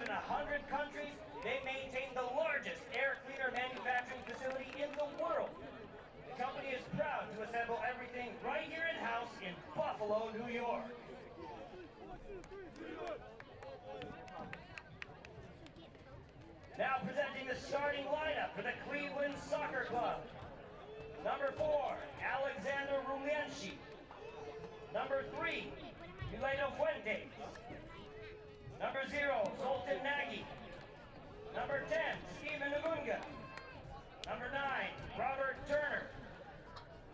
in 100 countries, they maintain the largest air cleaner manufacturing facility in the world. The company is proud to assemble everything right here in-house in Buffalo, New York. Now presenting the starting lineup for the Cleveland Soccer Club. Number 4, Alexander Rumianchi. Number 3, Mileno Fuentes. Number 0, Zoltan Nagy. Number 10, Stephen Agunga. Number 9, Robert Turner.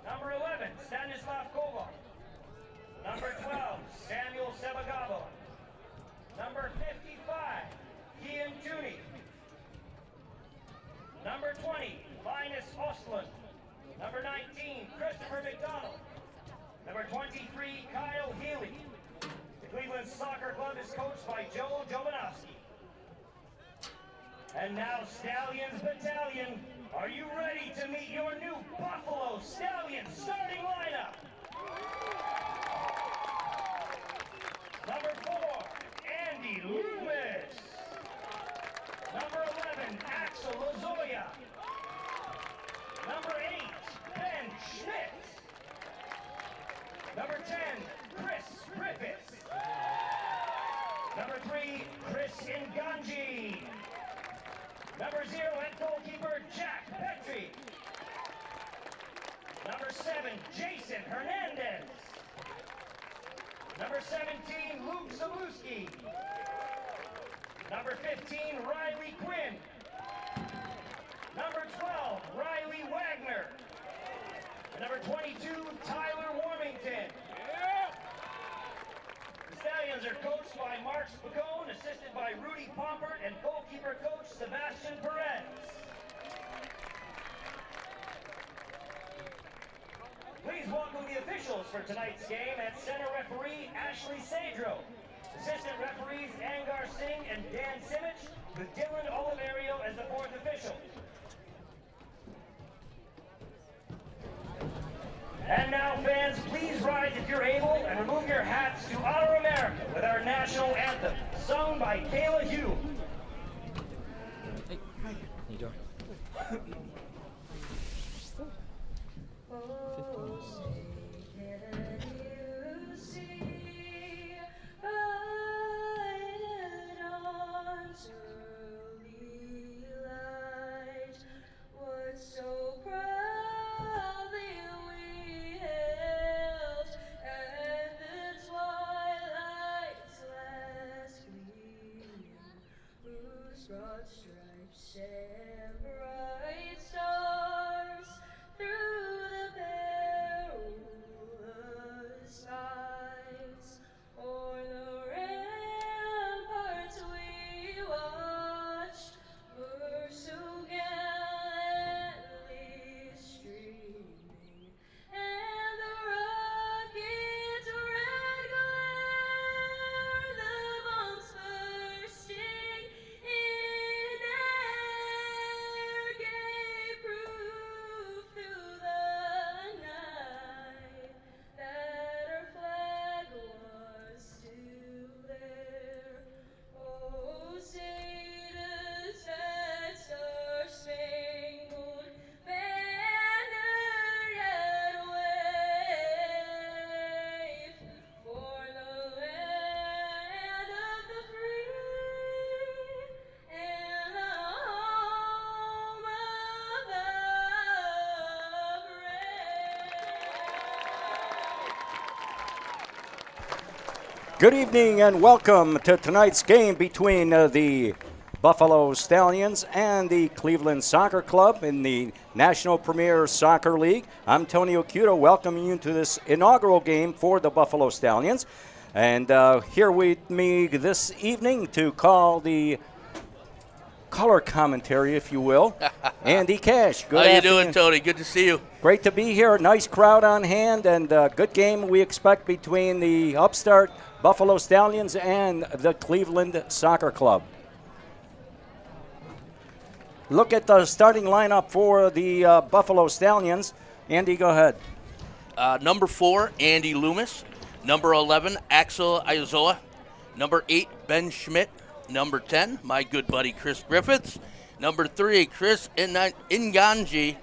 Number 11, Stanislav Koval. Number 12, Samuel Sebagabo. Number 55, Ian Tooney. Number 20, Linus Ostlund. Number 19, Christopher McDonald. Number 23, Kyle Healy. The Cleveland Soccer Club is coached by Joe Jovanovski. And now, Stallions Battalion, are you ready to meet your new Buffalo Stallions starting lineup? Number 4, Andy Loomis. Number 11, Axel Lozoya. Number 8, Ben Schmidt. Number 10, Chris Griffiths. Number 3, Chris Nganji. Number 0, head goalkeeper Jack Petrie. Number 7, Jason Hernandez. Number 17, Luke Zaluski. Number 15, Riley Quinn. Number 12, Riley Wagner. And number 22, Tyler Warmington. The Stallions are coached by Mark Spicone, assisted by Rudy Pompert, and goalkeeper coach Sebastian Perez. Please welcome the officials for tonight's game at center referee Ashley Sadro. Assistant referees Angar Singh and Dan Simic, with Dylan Oliverio as the fourth official. And now, fans, please rise if you're able and remove your hats to honor America with our national anthem, sung by Kayla Hugh. Hey, how you doing? Broad stripes and bright stars through the perilous skies. O'er the ramparts we watched were so gallantly streaming, and the rocket's red glare, the bombs bursting in air, gave proof through the night that our flag was still there. Oh, say does that star-spangled banner yet wave for the land of the free and the home of the brave. Good evening and welcome to tonight's game between the Buffalo Stallions and the Cleveland Soccer Club in the National Premier Soccer League. I'm Tony Okuda, welcoming you to this inaugural game for the Buffalo Stallions. And here with me this evening to call the color commentary, if you will, Andy Cash. Good How you afternoon. doing, Tony? Good to see you. Great to be here. Nice crowd on hand, and a good game we expect between the upstart Buffalo Stallions and the Cleveland Soccer Club. Look at the starting lineup for the Buffalo Stallions. Andy, go ahead. Number 4, Andy Loomis. Number 11, Axel Iozoa. Number 8, Ben Schmidt. Number 10, my good buddy Chris Griffiths. Number 3, Chris Inganji.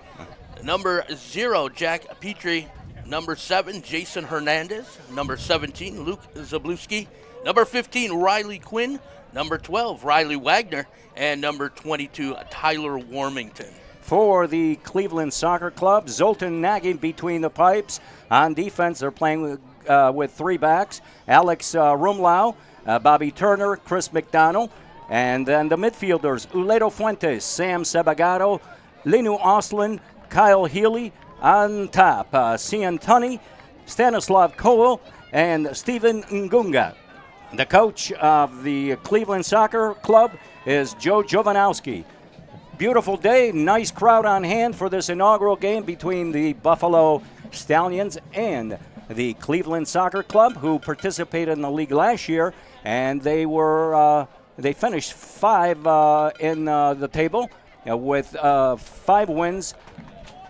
Number 0, Jack Petrie. Number 7, Jason Hernandez. Number 17, Luke Zablewski. Number 15, Riley Quinn. Number 12, Riley Wagner. And number 22, Tyler Warmington. For the Cleveland Soccer Club, Zoltan Nagy between the pipes. On defense, they're playing with 3 backs. Alex Rumlau, Bobby Turner, Chris McDonald. And then the midfielders, Uledo Fuentes, Sam Sabagato, Linu Oslin, Kyle Healy. On top, Cian Tunney, Stanislav Kohl, and Stephen Ngunga. The coach of the Cleveland Soccer Club is Joe Jovanowski. Beautiful day, nice crowd on hand for this inaugural game between the Buffalo Stallions and the Cleveland Soccer Club, who participated in the league last year, and they finished 5 in the table with 5 wins,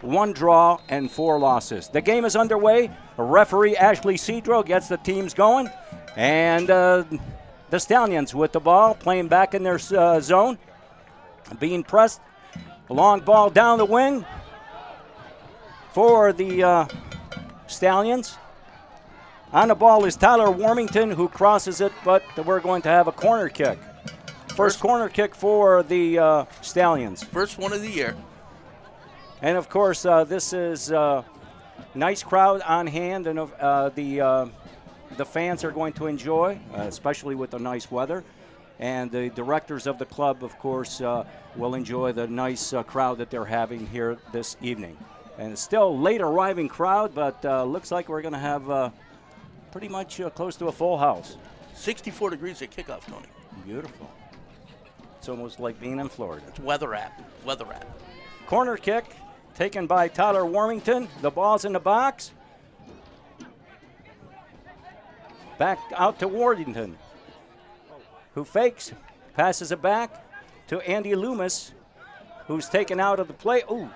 1 draw, and 4 losses. The game is underway. Referee Ashley Cedro gets the teams going. And the Stallions with the ball, playing back in their zone. Being pressed. A long ball down the wing for the Stallions. On the ball is Tyler Warmington, who crosses it, but we're going to have a corner kick. First corner kick for the Stallions. First one of the year. And, of course, this is nice crowd on hand, and the fans are going to enjoy, especially with the nice weather. And the directors of the club, of course, will enjoy the nice crowd that they're having here this evening. And it's still a late arriving crowd, but looks like we're going to have pretty much close to a full house. 64 degrees at kickoff, Tony. Beautiful. It's almost like being in Florida. It's weather app. Weather app. Corner kick taken by Tyler Warmington. The ball's in the box. Back out to Worthington, who fakes, passes it back to Andy Loomis, who's taken out of the play. Ooh,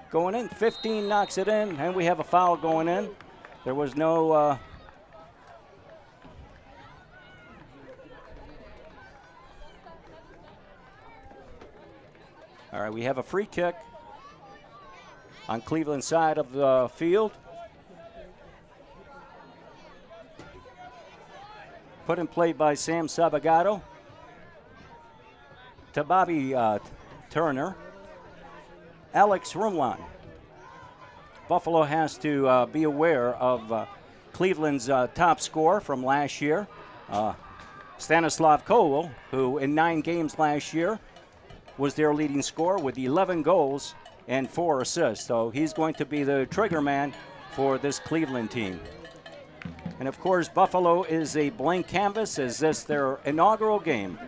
going in. 15 knocks it in, and we have a foul going in. There was no... All right, we have a free kick on Cleveland side of the field. Put in play by Sam Sabagato to Bobby Turner. Alex Rumline. Buffalo has to be aware of Cleveland's top scorer from last year, Stanislav Kohl, who in 9 games last year was their leading scorer with 11 goals and 4 assists. So he's going to be the trigger man for this Cleveland team. And, of course, Buffalo is a blank canvas. Is this their inaugural game?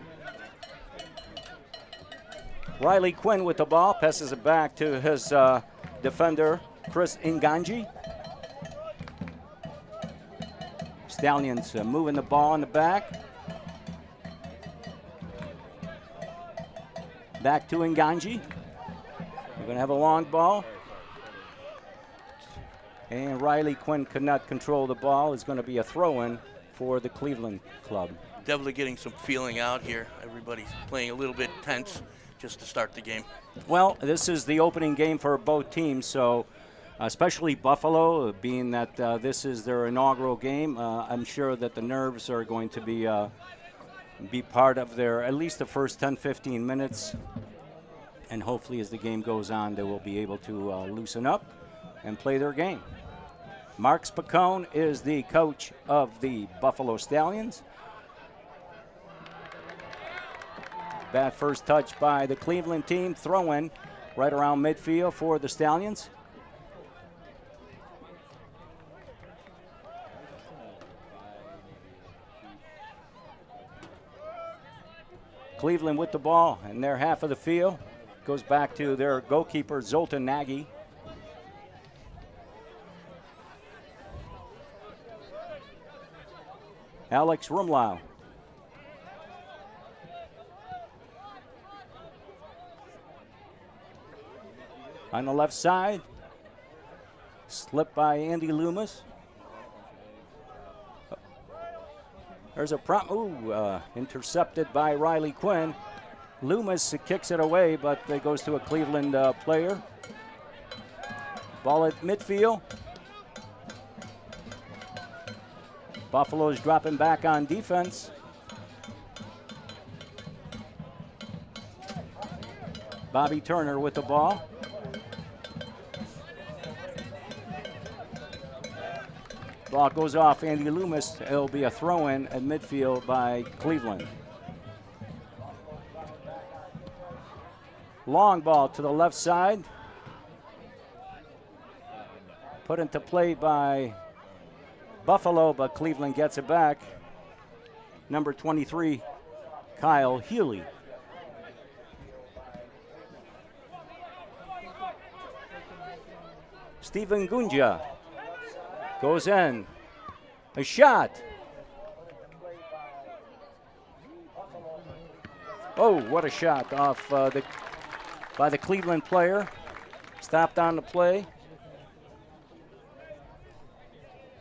Riley Quinn with the ball, passes it back to his defender, Chris Inganji. Stallions moving the ball in the back. Back to Nganji. We're going to have a long ball. And Riley Quinn could not control the ball. It's going to be a throw-in for the Cleveland club. Definitely getting some feeling out here. Everybody's playing a little bit tense just to start the game. Well, this is the opening game for both teams, so especially Buffalo, being that this is their inaugural game, I'm sure that the nerves are going to be part of their, at least the first 10, 15 minutes. And hopefully as the game goes on, they will be able to loosen up and play their game. Mark Spicone is the coach of the Buffalo Stallions. Bad first touch by the Cleveland team. Throw in right around midfield for the Stallions. Cleveland with the ball in their half of the field. Goes back to their goalkeeper, Zoltan Nagy. Alex Rumlau. On the left side, slipped by Andy Loomis. There's a intercepted by Riley Quinn. Loomis kicks it away, but it goes to a Cleveland player. Ball at midfield. Buffalo's dropping back on defense. Bobby Turner with the ball. Ball goes off Andy Loomis. It'll be a throw-in at midfield by Cleveland. Long ball to the left side. Put into play by Buffalo, but Cleveland gets it back. Number 23, Kyle Healy. Stephen Gunja goes in. A shot. Oh, what a shot off by the Cleveland player. Stopped on the play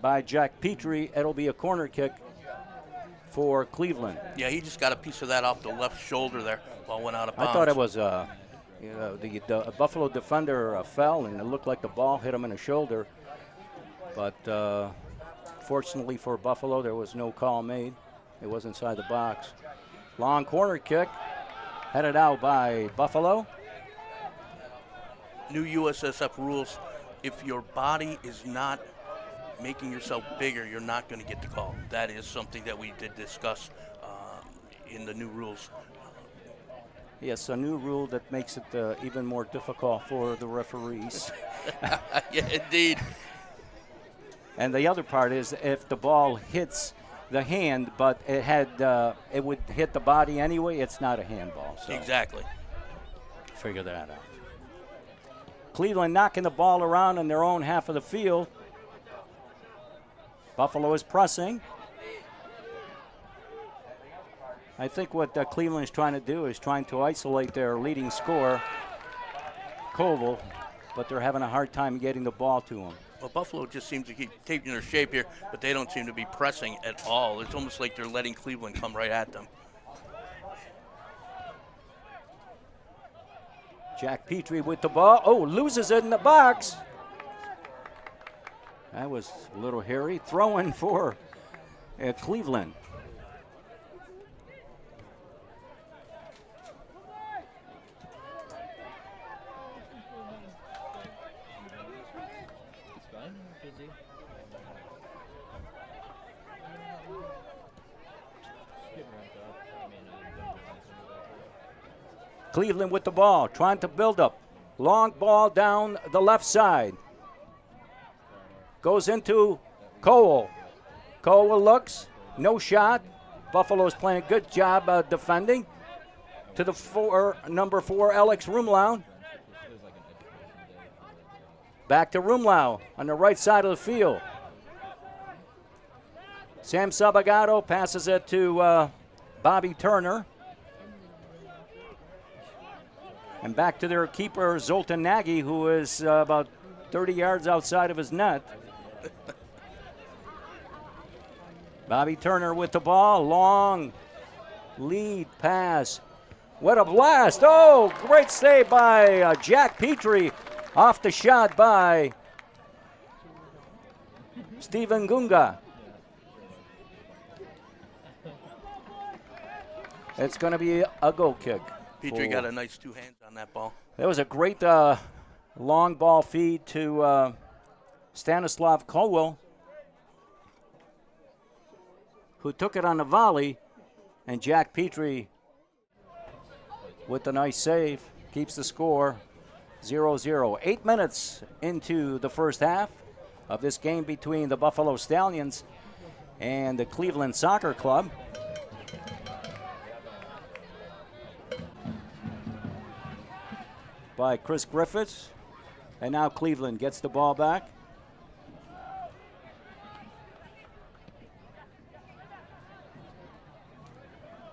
by Jack Petrie. It'll be a corner kick for Cleveland. Yeah, he just got a piece of that off the left shoulder there. Ball went out of bounds. I thought it was the Buffalo defender fell, and it looked like the ball hit him in the shoulder. But fortunately for Buffalo, there was no call made. It was inside the box. Long corner kick, headed out by Buffalo. New USSF rules, if your body is not making yourself bigger, you're not going to get the call. That is something that we did discuss in the new rules. Yes, a new rule that makes it even more difficult for the referees. Yeah, indeed. And the other part is if the ball hits the hand, but it would hit the body anyway, it's not a handball. So exactly. Figure that out. Cleveland knocking the ball around in their own half of the field. Buffalo is pressing. I think what Cleveland is trying to do is trying to isolate their leading scorer, Koval, but they're having a hard time getting the ball to him. Well, Buffalo just seems to keep taking their shape here, but they don't seem to be pressing at all. It's almost like they're letting Cleveland come right at them. Jack Petrie with the ball. Oh, loses it in the box. That was a little hairy. Throwing for Cleveland. Cleveland with the ball, trying to build up. Long ball down the left side. Goes into Cole. Cole looks, no shot. Buffalo's playing a good job defending. To the number 4, Alex Rumlau. Back to Rumlau on the right side of the field. Sam Sabagato passes it to Bobby Turner. And back to their keeper, Zoltan Nagy, who is about 30 yards outside of his net. Bobby Turner with the ball. Long lead pass. What a blast. Oh, great save by Jack Petrie off the shot by Stephen Gunga. It's going to be a goal kick. Petrie got a nice 2 hands on that ball. That was a great long ball feed to Stanislav Colwell, who took it on the volley, and Jack Petrie with the nice save keeps the score 0-0. 8 minutes into the first half of this game between the Buffalo Stallions and the Cleveland Soccer Club. By Chris Griffiths, and now Cleveland gets the ball back.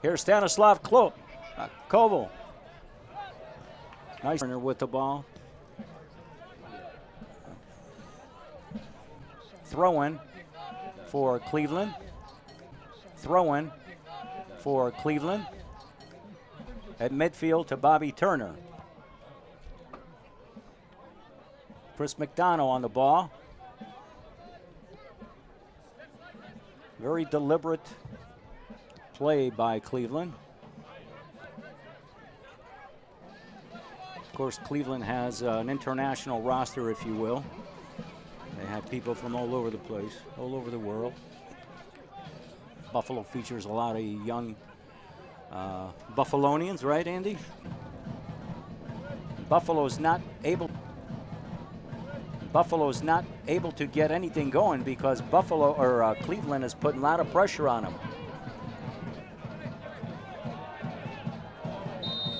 Here's Stanislav Koval. Nice runner with the ball. Throw-in for Cleveland. throw-in for Cleveland. At midfield to Bobby Turner. Chris McDonough on the ball. Very deliberate play by Cleveland. Of course, Cleveland has an international roster, if you will. They have people from all over the place, all over the world. Buffalo features a lot of young Buffalonians, right, Andy? Buffalo's not able to get anything going because Cleveland is putting a lot of pressure on them.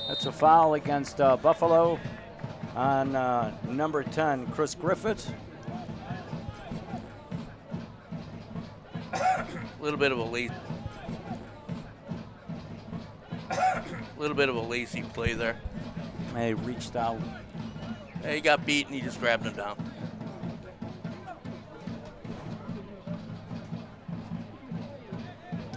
That's a foul against Buffalo on number 10, Chris Griffiths. A little bit of a lazy play there. He reached out. He got beat and he just grabbed him down.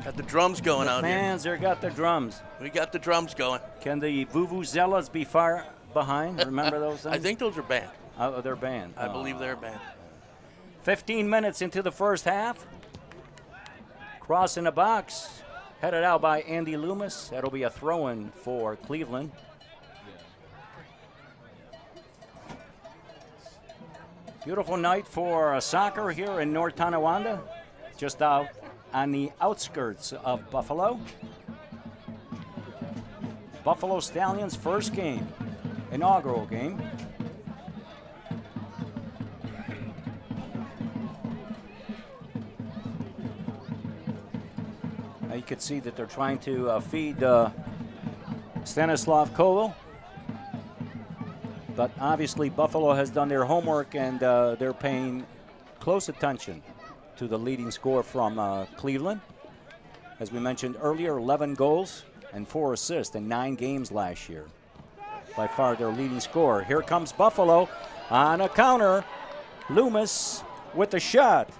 Got the drums going out here. Fans, they got the drums. We got the drums going. Can the vuvuzelas be far behind? Remember those things? I think those are banned. Oh, they're banned. I believe they're banned. 15 minutes into the first half. Cross in the box. Headed out by Andy Loomis. That'll be a throw-in for Cleveland. Beautiful night for soccer here in North Tonawanda, just out on the outskirts of Buffalo. Buffalo Stallions' first game, inaugural game. Now you can see that they're trying to feed Stanislav Koval. But obviously Buffalo has done their homework and they're paying close attention to the leading scorer from Cleveland. As we mentioned earlier, 11 goals and 4 assists in 9 games last year. By far their leading scorer. Here comes Buffalo on a counter. Loomis with the shot.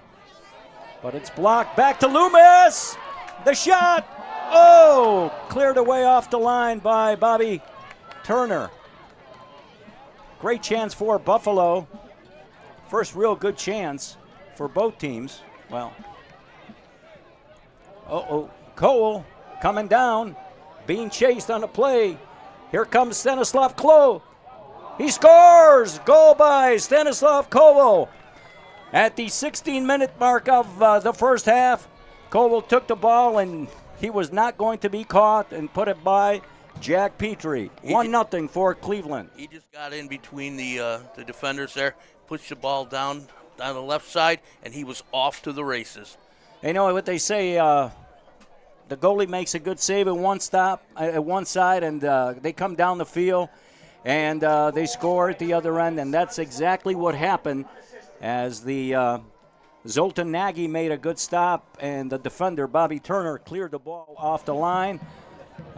But it's blocked. Back to Loomis. The shot. Oh, cleared away off the line by Bobby Turner. Great chance for Buffalo. First real good chance for both teams. Well, Cole coming down, being chased on the play. Here comes Stanislav Koval. He scores! Goal by Stanislav Koval. At the 16-minute mark of the first half, Koval took the ball and he was not going to be caught and put it by Jack Petrie. 1-0 for Cleveland. He just got in between the defenders there, pushed the ball down the left side, and he was off to the races. You know what they say, the goalie makes a good save at one side, and they come down the field, and they score at the other end, and that's exactly what happened as the Zoltan Nagy made a good stop, and the defender, Bobby Turner, cleared the ball off the line.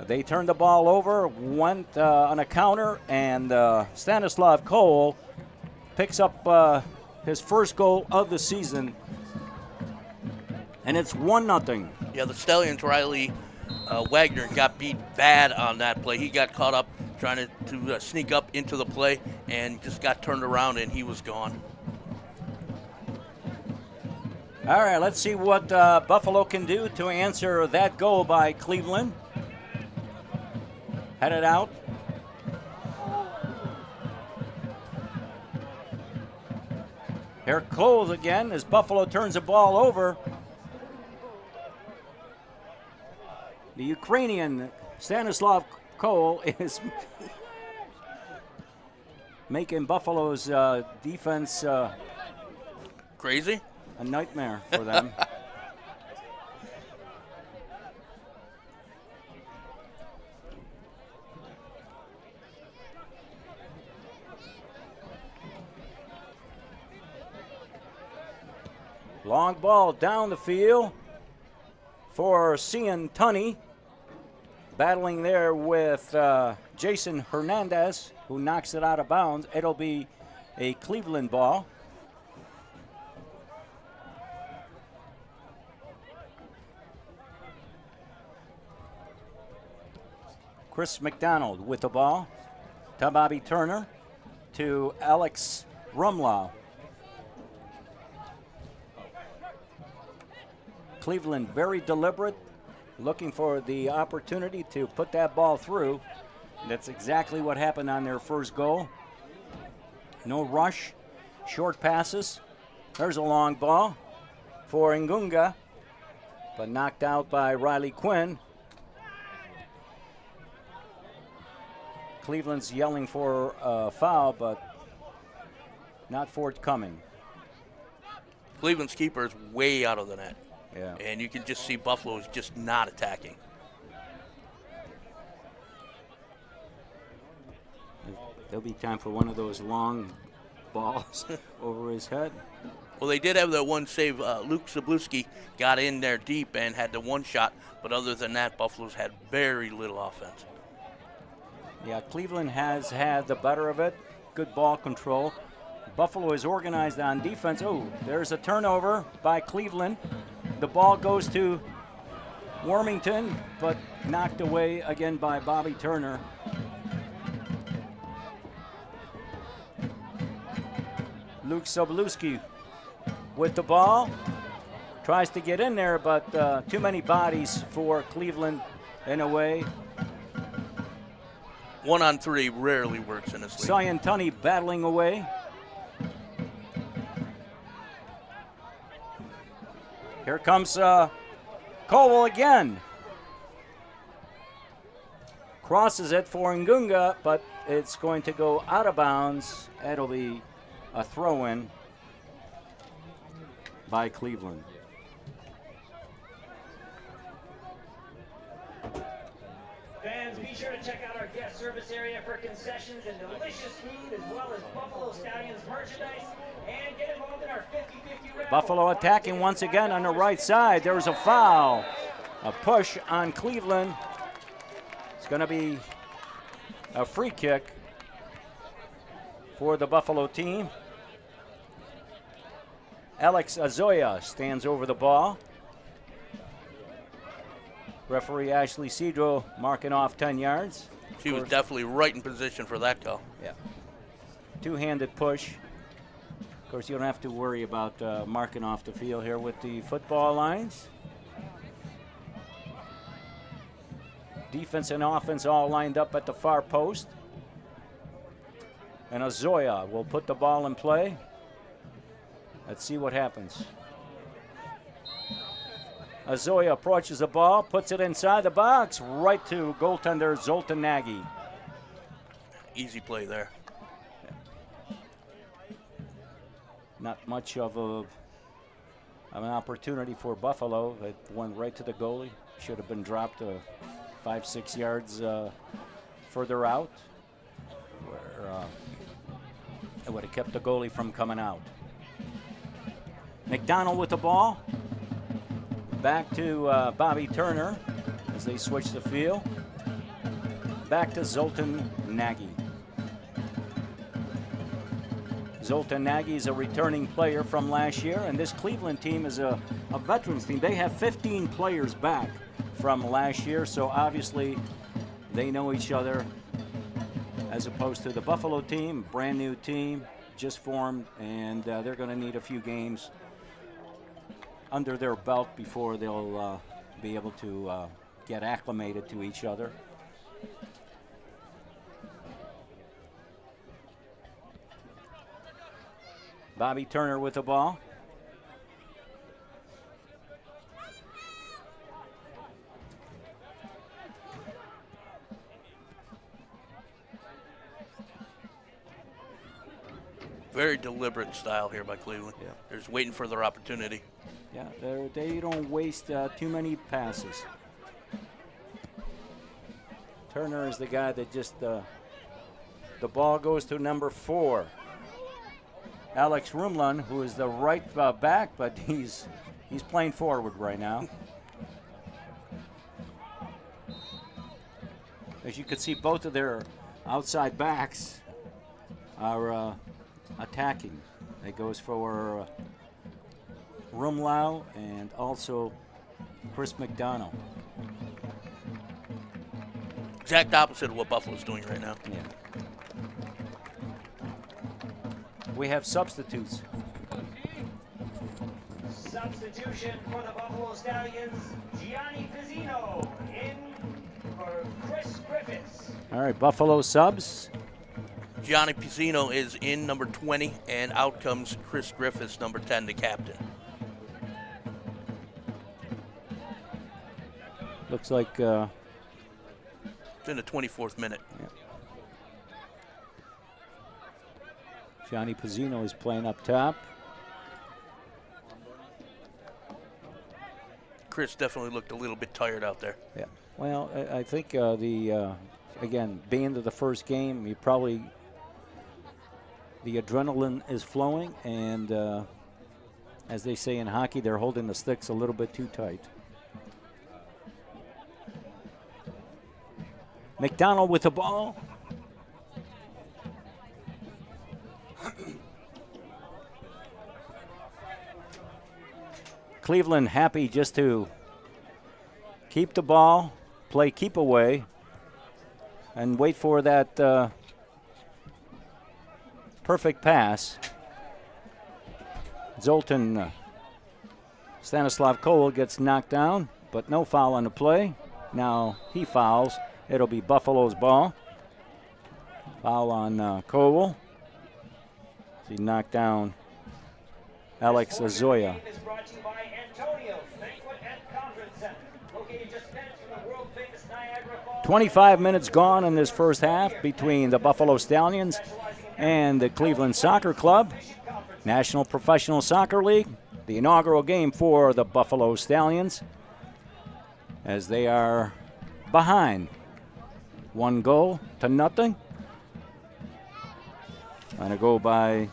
They turned the ball over, went on a counter, and Stanislav Koval picks up his first goal of the season, and it's 1-0. Yeah, the Stallions, Riley Wagner, got beat bad on that play. He got caught up trying to sneak up into the play and just got turned around, and he was gone. All right, let's see what Buffalo can do to answer that goal by Cleveland. Headed out. Here Cole again as Buffalo turns the ball over. The Ukrainian Stanislav Cole is making Buffalo's defense crazy. A nightmare for them. Long ball down the field for Cian Tunney. Battling there with Jason Hernandez, who knocks it out of bounds. It'll be a Cleveland ball. Chris McDonald with the ball to Bobby Turner to Alex Rumlau. Cleveland very deliberate, looking for the opportunity to put that ball through. That's exactly what happened on their first goal. No rush, short passes. There's a long ball for Ngunga, but knocked out by Riley Quinn. Cleveland's yelling for a foul, but not forthcoming. Cleveland's keeper is way out of the net. Yeah. And you can just see Buffalo's just not attacking. There'll be time for one of those long balls over his head. Well, they did have that one save. Luke Zabluski got in there deep and had the one shot, but other than that, Buffalo's had very little offense. Yeah, Cleveland has had the better of it. Good ball control. Buffalo is organized on defense. Oh, there's a turnover by Cleveland. The ball goes to Warmington, but knocked away again by Bobby Turner. Luke Zabluski with the ball. Tries to get in there, but too many bodies for Cleveland in a way. 1-on-3 rarely works in this league. Sion Tunney battling away. Here comes Cowell again. Crosses it for Ngunga, but it's going to go out of bounds. It'll be a throw-in by Cleveland. Fans, be sure to check out our guest service area for concessions and delicious food, as well as Buffalo Stallions merchandise, and get involved in our 50-50 raffle. Buffalo attacking once again on the right side. There's a foul. A push on Cleveland. It's going to be a free kick for the Buffalo team. Alex Azoya stands over the ball. Referee Ashley Cedro marking off 10 yards. She was definitely right in position for that call. Yeah. Two-handed push. Of course, you don't have to worry about marking off the field here with the football lines. Defense and offense all lined up at the far post. And Azoya will put the ball in play. Let's see what happens. Azoya approaches the ball, puts it inside the box, right to goaltender Zoltan Nagy. Easy play there. Not much of an opportunity for Buffalo. It went right to the goalie. Should have been dropped 5-6 yards further out, where it would have kept the goalie from coming out. McDonald with the ball. Back to Bobby Turner as they switch the field. Back to Zoltan Nagy. Zoltan Nagy is a returning player from last year, and this Cleveland team is a veterans team. They have 15 players back from last year, so obviously they know each other, as opposed to the Buffalo team, brand new team, just formed, and they're going to need a few games under their belt before they'll be able to get acclimated to each other. Bobby Turner with the ball. Very deliberate style here by Cleveland. Yeah. They're just waiting for their opportunity. Yeah, they don't waste too many passes. Turner is the guy that just, the ball goes to number 4. Alex Rumlund, who is the right back, but he's playing forward right now. As you can see, both of their outside backs are attacking. It goes for Rumlau and also Chris McDonald. Exact opposite of what Buffalo's doing right now. Yeah. We have substitutes. Substitution for the Buffalo Stallions, Gianni Pizzino in for Chris Griffiths. All right, Buffalo subs. Gianni Pizzino is in, number 20, and out comes Chris Griffiths, number 10, the captain. Looks like It's in the 24th minute. yeah. Gianni Pizzino is playing up top. Chris definitely looked a little bit tired out there. Yeah. Well, I think again, being to the first game, you probably the adrenaline is flowing, and as they say in hockey, they're holding the sticks a little bit too tight. McDonald with the ball. Cleveland happy just to keep the ball, play keep away, and wait for that perfect pass. Zoltan Stanislav Kowal gets knocked down, but no foul on the play. Now he fouls. It'll be Buffalo's ball. Foul on Kowal. He knocked down Alex Azoya. 25 minutes gone in this first half between the Buffalo Stallions and the Cleveland Soccer Club. National Professional Soccer League, the inaugural game for the Buffalo Stallions, as they are behind 1-0. And a goal by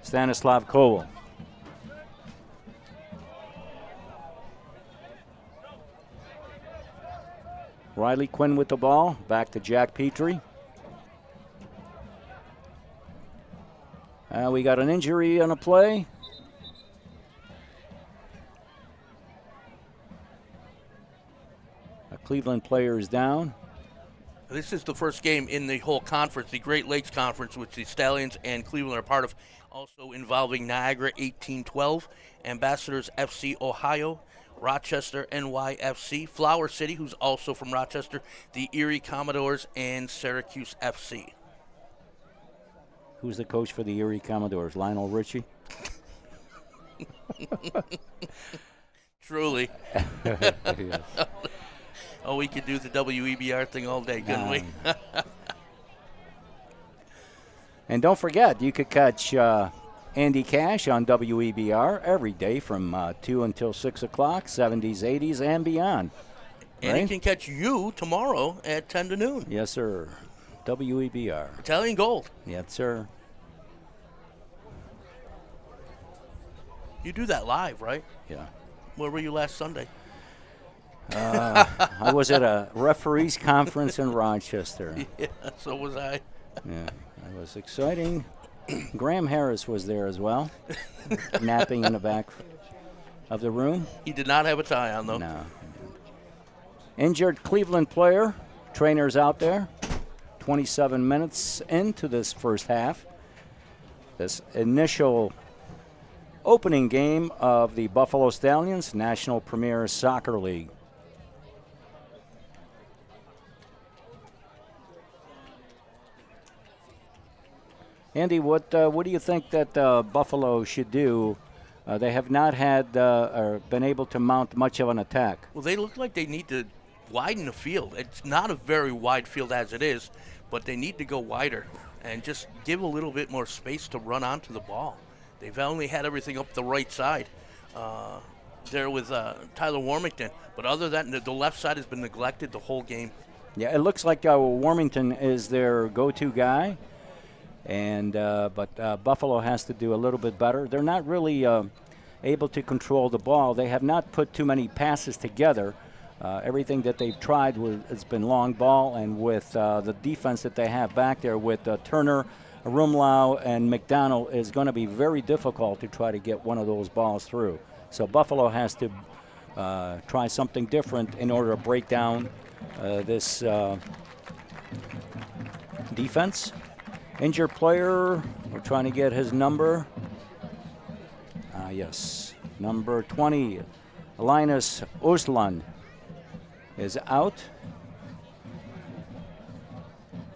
Stanislav Kowal. Riley Quinn with the ball, back to Jack Petrie. We got an injury on a play. A Cleveland player is down. This is the first game in the whole conference, the Great Lakes Conference, which the Stallions and Cleveland are part of, also involving Niagara 1812, Ambassadors FC Ohio, Rochester NYFC, Flower City, who's also from Rochester, the Erie Commodores, and Syracuse FC. Who's the coach for the Erie Commodores? Lionel Richie? Truly. Yes. Oh, we could do the WEBR thing all day, couldn't we? And don't forget, you could catch Andy Cash on WEBR every day from 2 until 6 o'clock, 70s, 80s, and beyond. And right? he can catch you tomorrow at 10 to noon. Yes, sir. WEBR. Italian Gold. Yes, sir. You do that live, right? Yeah. Where were you last Sunday? I was at a referees conference in Rochester. Yeah, so was I. Yeah, it was exciting. Graham Harris was there as well, napping in the back of the room. He did not have a tie on, though. No. Injured Cleveland player. Trainers out there. 27 minutes into this first half. This initial opening game of the Buffalo Stallions National Premier Soccer League. Andy, what do you think that Buffalo should do? They have not had or been able to mount much of an attack. Well, they look like they need to widen the field. It's not a very wide field as it is, but they need to go wider and just give a little bit more space to run onto the ball. They've only had everything up the right side there with Tyler Warmington. But other than that, the left side has been neglected the whole game. Yeah, it looks like Warmington is their go-to guy. And but Buffalo has to do a little bit better. They're not really able to control the ball. They have not put too many passes together. Everything that they've tried has been long ball, and with the defense that they have back there with Turner, Rumlau, and McDonald is going to be very difficult to try to get one of those balls through. So Buffalo has to try something different in order to break down this defense. Injured player, we're trying to get his number. Yes, number 20, Linus Osland is out.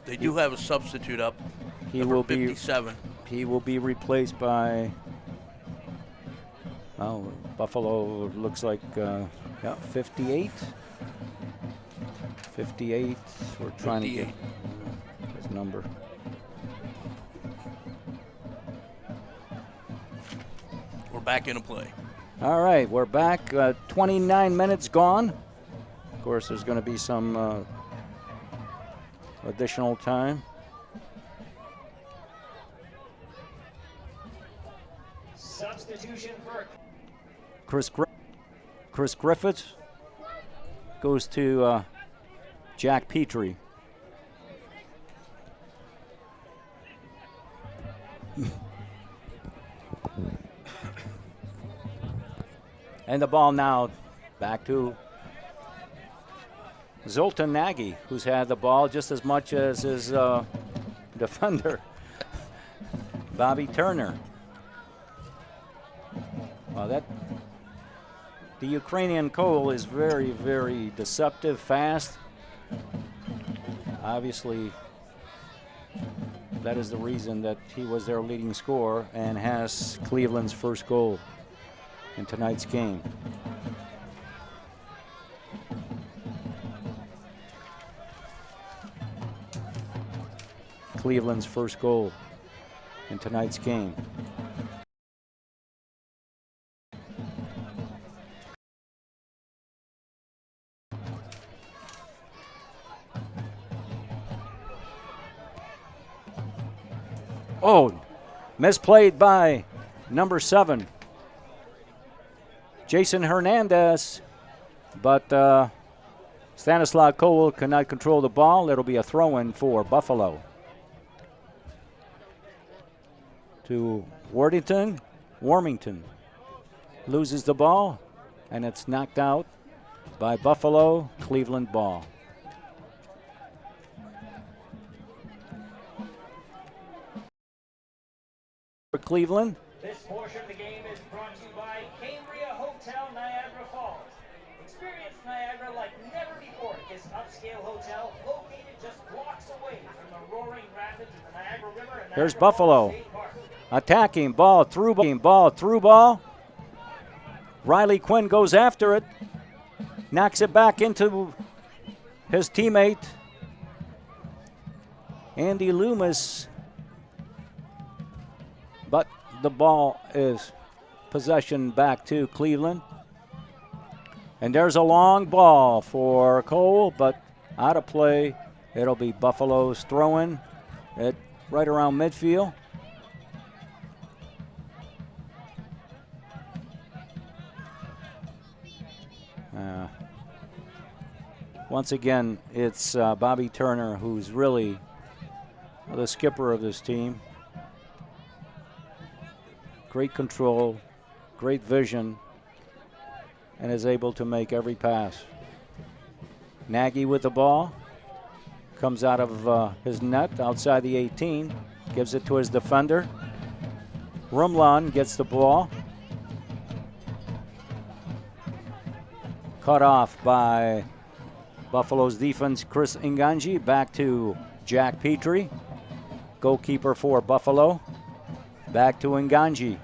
They do have a substitute up. He number will 57. He will be replaced by. Oh, Buffalo looks like 58. 58. We're trying 58. to get his number. We're back into play. All right, we're back. 29 minutes gone. Of course, there's going to be some additional time. Substitution for Chris Griffith goes to Jack Petrie. And the ball now back to Zoltan Nagy, who's had the ball just as much as his defender, Bobby Turner. Well, the Ukrainian Cole is very, very deceptive, fast. Obviously, that is the reason that he was their leading scorer and has Cleveland's first goal in tonight's game. Cleveland's first goal in tonight's game. Oh, misplayed by number 7, Jason Hernandez, but Stanislav Cole cannot control the ball. It'll be a throw-in for Buffalo. To Warmington loses the ball, and it's knocked out by Buffalo. Cleveland ball. For Cleveland. This portion of the game is brought to you by Cambria Hotel Niagara Falls. Experience Niagara like never before at this upscale hotel located just blocks away from the roaring rapids of the Niagara River and There's Niagara Buffalo. Falls State Park. Attacking, ball, through ball. Riley Quinn goes after it. Knocks it back into his teammate, Andy Loomis. But the ball is possession back to Cleveland. And there's a long ball for Cole, but out of play. It'll be Buffalo's throw-in at right around midfield. Once again, it's Bobby Turner who's really the skipper of this team. Great control, great vision, and is able to make every pass. Nagy with the ball. Comes out of his net outside the 18. Gives it to his defender. Rumlan gets the ball. Cut off by Buffalo's defense, Chris Nganji. Back to Jack Petrie, goalkeeper for Buffalo. Back to Nganji.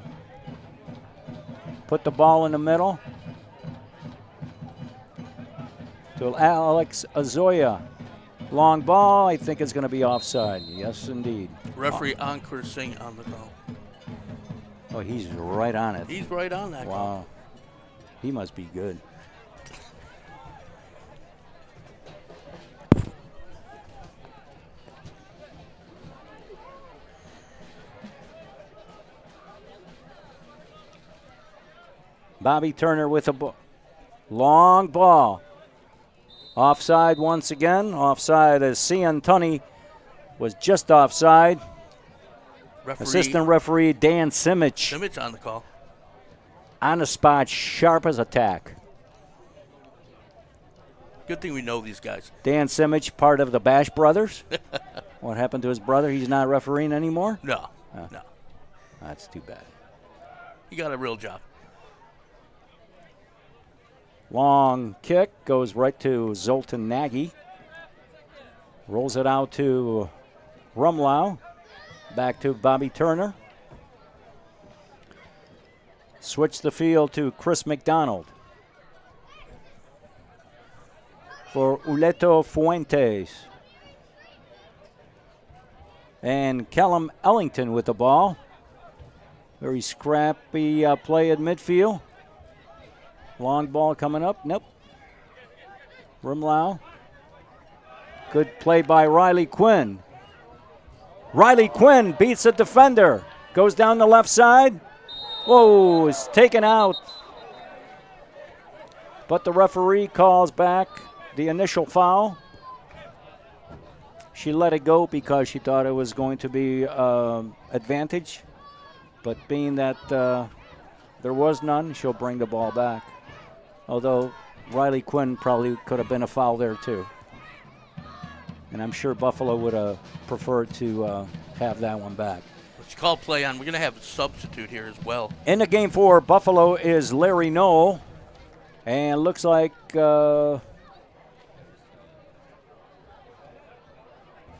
Put the ball in the middle to Alex Azoya. Long ball. I think it's going to be offside. Yes, indeed. Referee Ankur Singh on the goal. Oh, he's right on it. He's right on that Wow. goal. He must be good. Bobby Turner with a long ball. Offside once again. Offside as Cian Tunney was just offside. Assistant referee Dan Simic Simic on the call. on the spot, sharp as a tack. Good thing we know these guys. Dan Simic, part of the Bash Brothers. What happened to his brother? He's not refereeing anymore? No. That's too bad. He got a real job. Long kick goes right to Zoltan Nagy. Rolls it out to Rumlau. Back to Bobby Turner. Switch the field to Chris McDonald. For Uleto Fuentes. And Callum Ellington with the ball. Very scrappy play at midfield. Long ball coming up. Nope. Rumlau. Good play by Riley Quinn. Riley Quinn beats a defender. Goes down the left side. Whoa, is taken out. But the referee calls back the initial foul. She let it go because she thought it was going to be advantage. But being that there was none, she'll bring the ball back. Although Riley Quinn probably could have been a foul there too. And I'm sure Buffalo would have preferred to have that one back. Let's call play on. We're going to have a substitute here as well. In the game for Buffalo is Larry Knoll. And looks like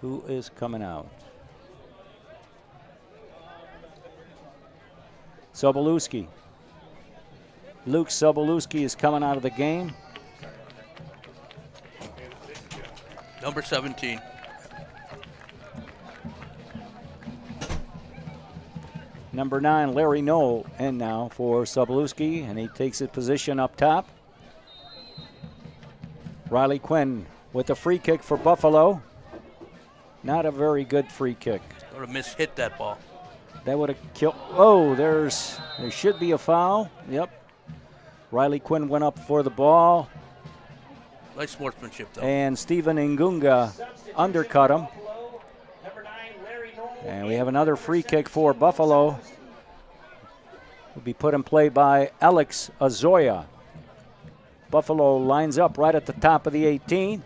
who is coming out? Sobolewski. Luke Sobolewski is coming out of the game. Number 17. Number 9, Larry Knoll, in now for Sobolewski, and he takes his position up top. Riley Quinn with a free kick for Buffalo. Not a very good free kick. Would have mishit that ball. That would have killed. Oh, there should be a foul. Yep. Riley Quinn went up for the ball. Nice sportsmanship, though. And Stephen Ngunga undercut him. And we have another free kick for Buffalo. Will be put in play by Alex Azoya. Buffalo lines up right at the top of the 18.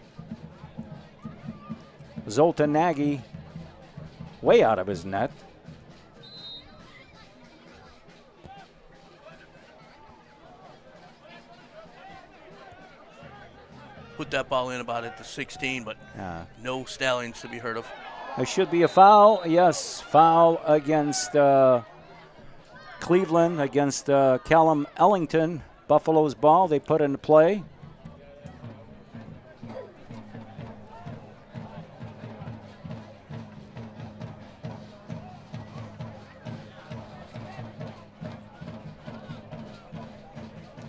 Zoltan Nagy way out of his net. Put that ball in about at the 16, but no Stallions to be heard of. There should be a foul. Yes, foul against Cleveland, against Callum Ellington. Buffalo's ball they put into play.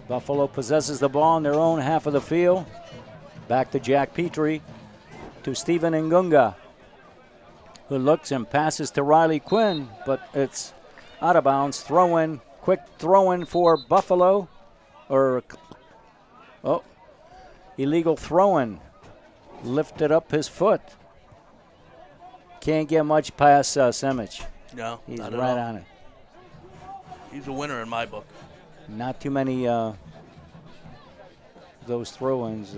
Buffalo possesses the ball in their own half of the field. Back to Jack Petrie, to Stephen Ngunga, who looks and passes to Riley Quinn, but it's out of bounds. Throw-in, quick throw-in for Buffalo. Illegal throw-in. Lifted up his foot. Can't get much past Simic. No, he's not at right all. on it. He's a winner in my book. Not too many those throw-ins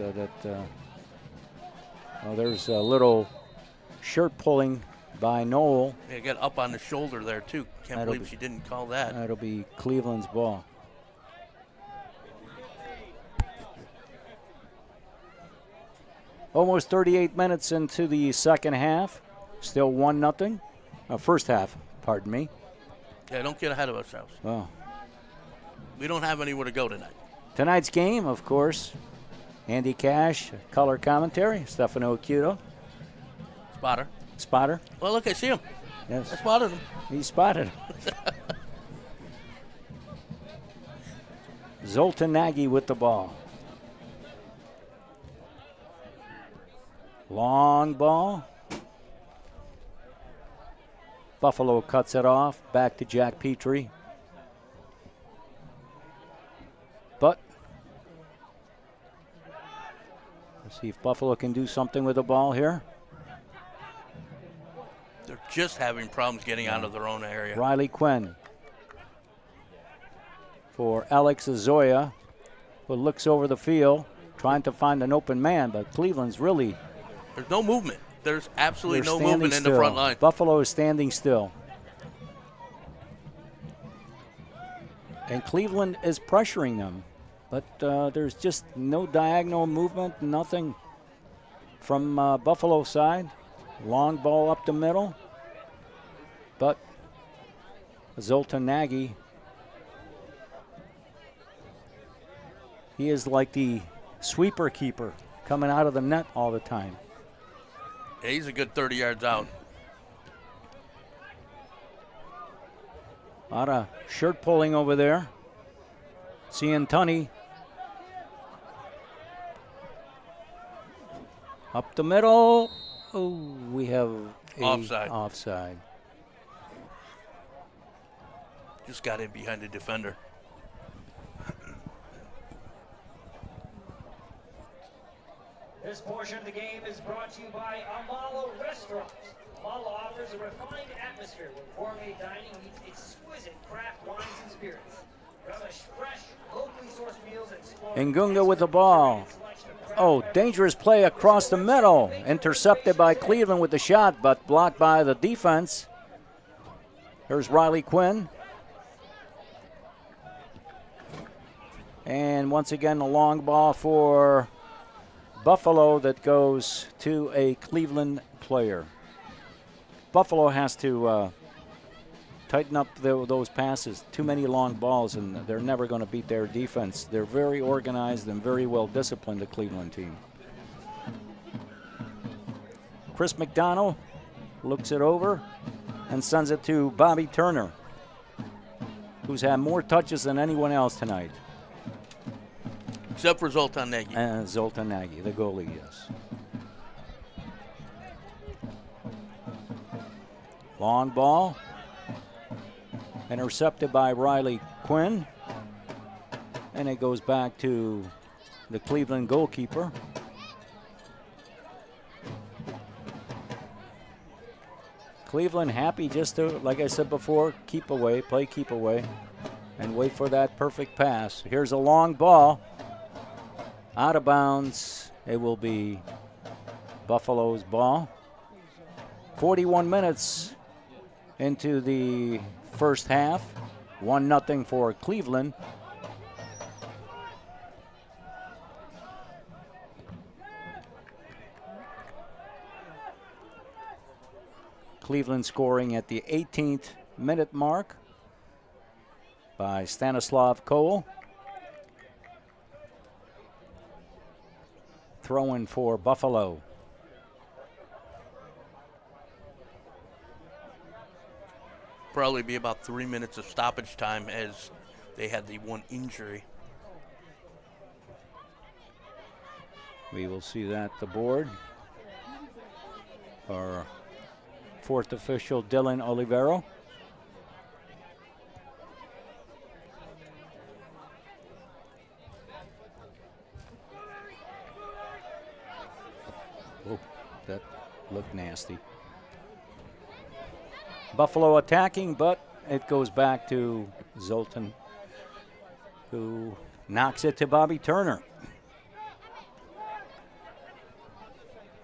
there's a little shirt pulling by Knoll. Yeah, got up on the shoulder there, too. Can't believe she didn't call that. That'll be Cleveland's ball. Almost 38 minutes into the second half. Still 1-0. First half, pardon me. Yeah, don't get ahead of ourselves. Oh. We don't have anywhere to go tonight. Tonight's game, of course, Andy Cash, color commentary, Stefano Acuto. Spotter. Well, look, I see him. Yes. I spotted him. He spotted him. Zoltan Nagy with the ball. Long ball. Buffalo cuts it off. Back to Jack Petrie. But let's see if Buffalo can do something with the ball here. They're just having problems getting out of their own area. Riley Quinn for Alex Azoya, who looks over the field. trying to find an open man, but Cleveland's really... There's no movement. There's absolutely no standing movement in still. the front line. Buffalo is standing still. And Cleveland is pressuring them, but there's just no diagonal movement, nothing from Buffalo side. Long ball up the middle, but Zoltan Nagy, he is like the sweeper keeper coming out of the net all the time. Yeah, he's a good 30 yards out. A lot of shirt pulling over there. Ciantoni up the middle. Oh, we have a offside. Just got in behind the defender. This portion of the game is brought to you by Amalo Restaurants. Amalo offers a refined atmosphere where gourmet dining meets exquisite craft wines and spirits. Relish fresh, locally sourced meals and explore Ngunga with the ball. Oh, dangerous play across the middle. Intercepted by Cleveland with the shot, but blocked by the defense. Here's Riley Quinn. And once again, a long ball for Buffalo that goes to a Cleveland player. Buffalo has to tighten up those passes. Too many long balls, and they're never going to beat their defense. They're very organized and very well disciplined, the Cleveland team. Chris McDonald looks it over and sends it to Bobby Turner, who's had more touches than anyone else tonight. Except for Zoltan Nagy. And Zoltan Nagy, the goalie, yes. Long ball. Intercepted by Riley Quinn. And it goes back to the Cleveland goalkeeper. Cleveland happy just to, like I said before, keep away, play keep away, and wait for that perfect pass. Here's a long ball. Out of bounds. It will be Buffalo's ball. 41 minutes into the first half. 1-0 for Cleveland. Cleveland scoring at the 18th minute mark by Stanislav Cole. Throw-in for Buffalo. Probably be about 3 minutes of stoppage time as they had the one injury. We will see that the board. Our fourth official, Dylan Olivero. Oh, that looked nasty. Buffalo attacking, but it goes back to Zoltan, who knocks it to Bobby Turner.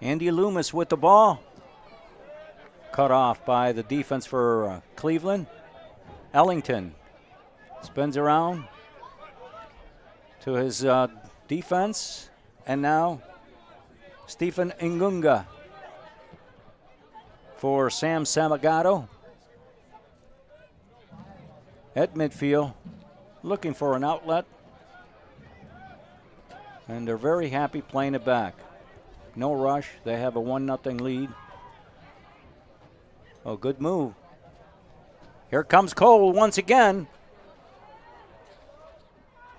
Andy Loomis with the ball. Cut off by the defense for Cleveland. Ellington spins around to his defense. And now Stephen Ngunga for Sam Samagato. At midfield, looking for an outlet. And they're very happy playing it back. No rush. They have a 1-0 lead. Oh, good move. Here comes Cole once again.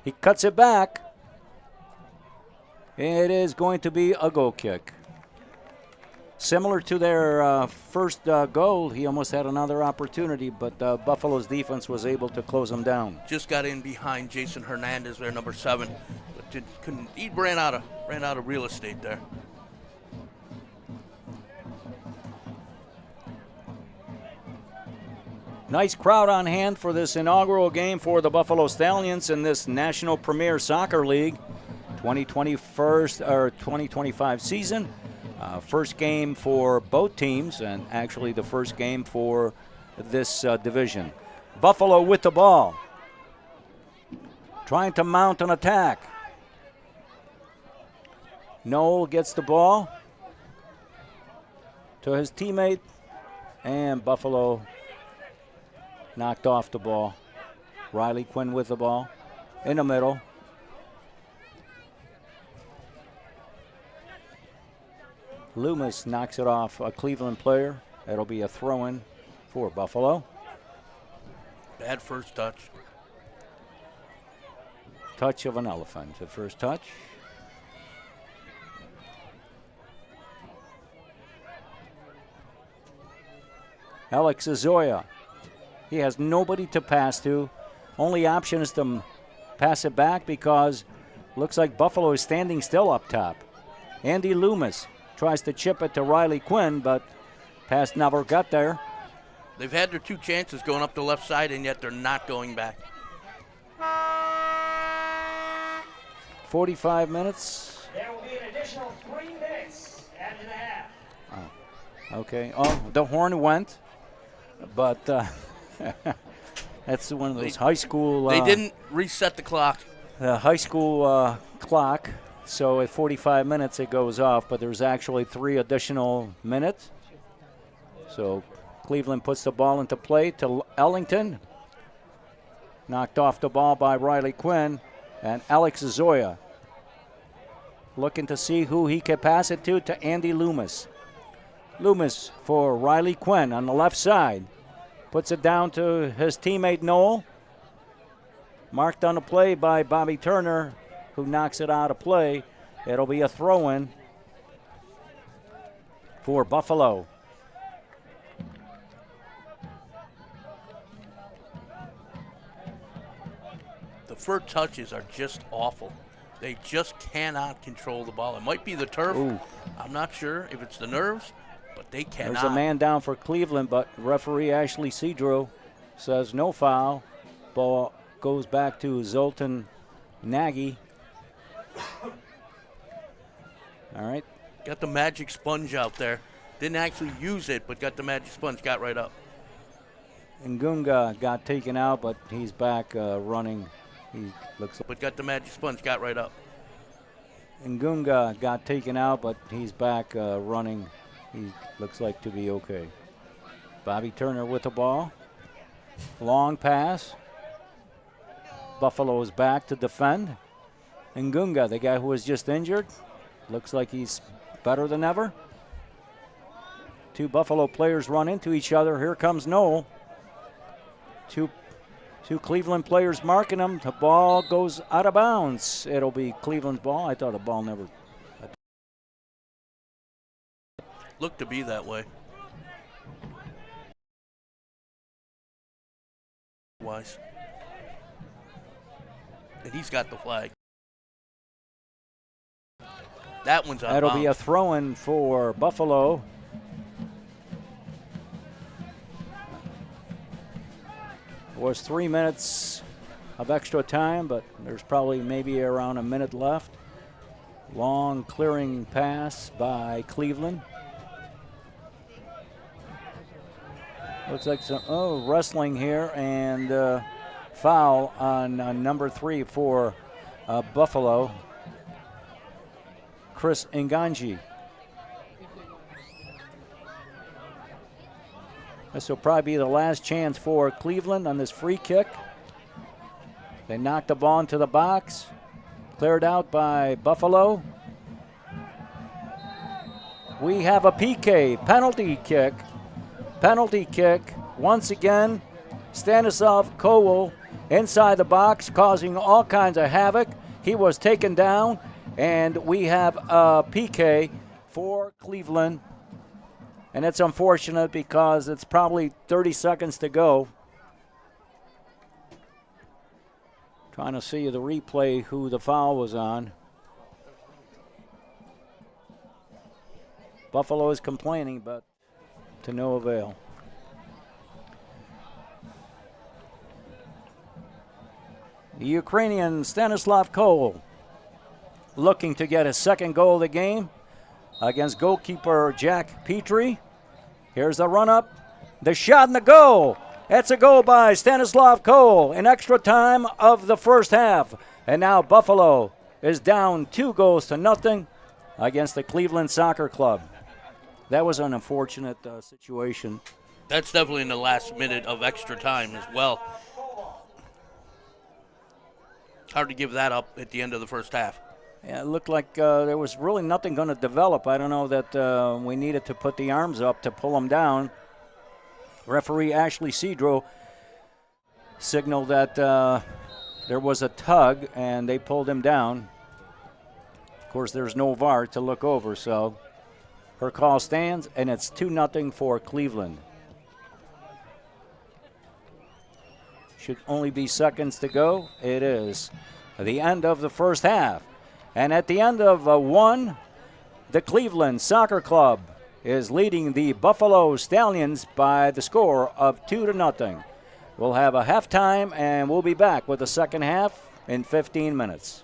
He cuts it back. It is going to be a goal kick. Similar to their first goal, he almost had another opportunity, but Buffalo's defense was able to close him down. Just got in behind Jason Hernandez there, number 7. But couldn't. He ran out of real estate there. Nice crowd on hand for this inaugural game for the Buffalo Stallions in this National Premier Soccer League. 2025 season. First game for both teams, and actually the first game for this division. Buffalo with the ball, trying to mount an attack. Noel gets the ball to his teammate, and Buffalo knocked off the ball. Riley Quinn with the ball in the middle. Loomis knocks it off a Cleveland player. It'll be a throw-in for Buffalo. Bad first touch. Touch of an elephant, the first touch. Alex Azoya. He has nobody to pass to. Only option is to pass it back because looks like Buffalo is standing still up top. Andy Loomis tries to chip it to Riley Quinn, but pass never got there. They've had their 2 chances going up the left side, and yet they're not going back. 45 minutes. There will be an additional 3 minutes after the half. Okay. Oh, the horn went, but that's one of those high school. They didn't reset the clock. The high school clock. So at 45 minutes it goes off, but there's actually 3 additional minutes. So Cleveland puts the ball into play to Ellington. Knocked off the ball by Riley Quinn, and Alex Azoya looking to see who he can pass it to Andy Loomis. Loomis for Riley Quinn on the left side. Puts it down to his teammate Noel. Marked on the play by Bobby Turner, who knocks it out of play. It'll be a throw-in for Buffalo. The first touches are just awful. They just cannot control the ball. It might be the turf. Ooh. I'm not sure if it's the nerves, but they cannot. There's a man down for Cleveland, but referee Ashley Cedro says no foul. Ball goes back to Zoltan Nagy. All right. Got the magic sponge out there. Didn't actually use it, but got the magic sponge, got right up. Ngunga got taken out, but he's back running. He looks. But got the magic sponge, got right up. Ngunga got taken out, but he's back running. He looks like to be okay. Bobby Turner with the ball. Long pass. Buffalo is back to defend. Ngunga, the guy who was just injured, looks like he's better than ever. 2 Buffalo players run into each other. Here comes Noel. Two Cleveland players marking him. The ball goes out of bounds. It'll be Cleveland's ball. I thought the ball never. Looked to be that way. Wise. And he's got the flag. That one's out of bounds. That'll be a throw-in for Buffalo. It was 3 minutes of extra time, but there's probably maybe around a minute left. Long clearing pass by Cleveland. Looks like some wrestling here, and foul on number 3 for Buffalo. Chris Nganji. This will probably be the last chance for Cleveland on this free kick. They knocked the ball into the box. Cleared out by Buffalo. We have a PK, penalty kick. Penalty kick. Once again, Stanislav Kowal inside the box, causing all kinds of havoc. He was taken down, and we have a PK for Cleveland. And it's unfortunate because it's probably 30 seconds to go. Trying to see the replay who the foul was on. Buffalo is complaining, but to no avail. The Ukrainian Stanislav Kowal looking to get his second goal of the game against goalkeeper Jack Petrie. Here's the run-up, the shot and the goal. That's a goal by Stanislav Cole in extra time of the first half. And now Buffalo is down 2-0 against the Cleveland Soccer Club. That was an unfortunate situation. That's definitely in the last minute of extra time as well. Hard to give that up at the end of the first half. Yeah, it looked like there was really nothing going to develop. I don't know that we needed to put the arms up to pull them down. Referee Ashley Cedro signaled that there was a tug, and they pulled him down. Of course, there's no VAR to look over, so her call stands, and it's 2-0 for Cleveland. Should only be seconds to go. It is the end of the first half. And at the end of one, the Cleveland Soccer Club is leading the Buffalo Stallions by the score of 2-0. We'll have a halftime, and we'll be back with the second half in 15 minutes.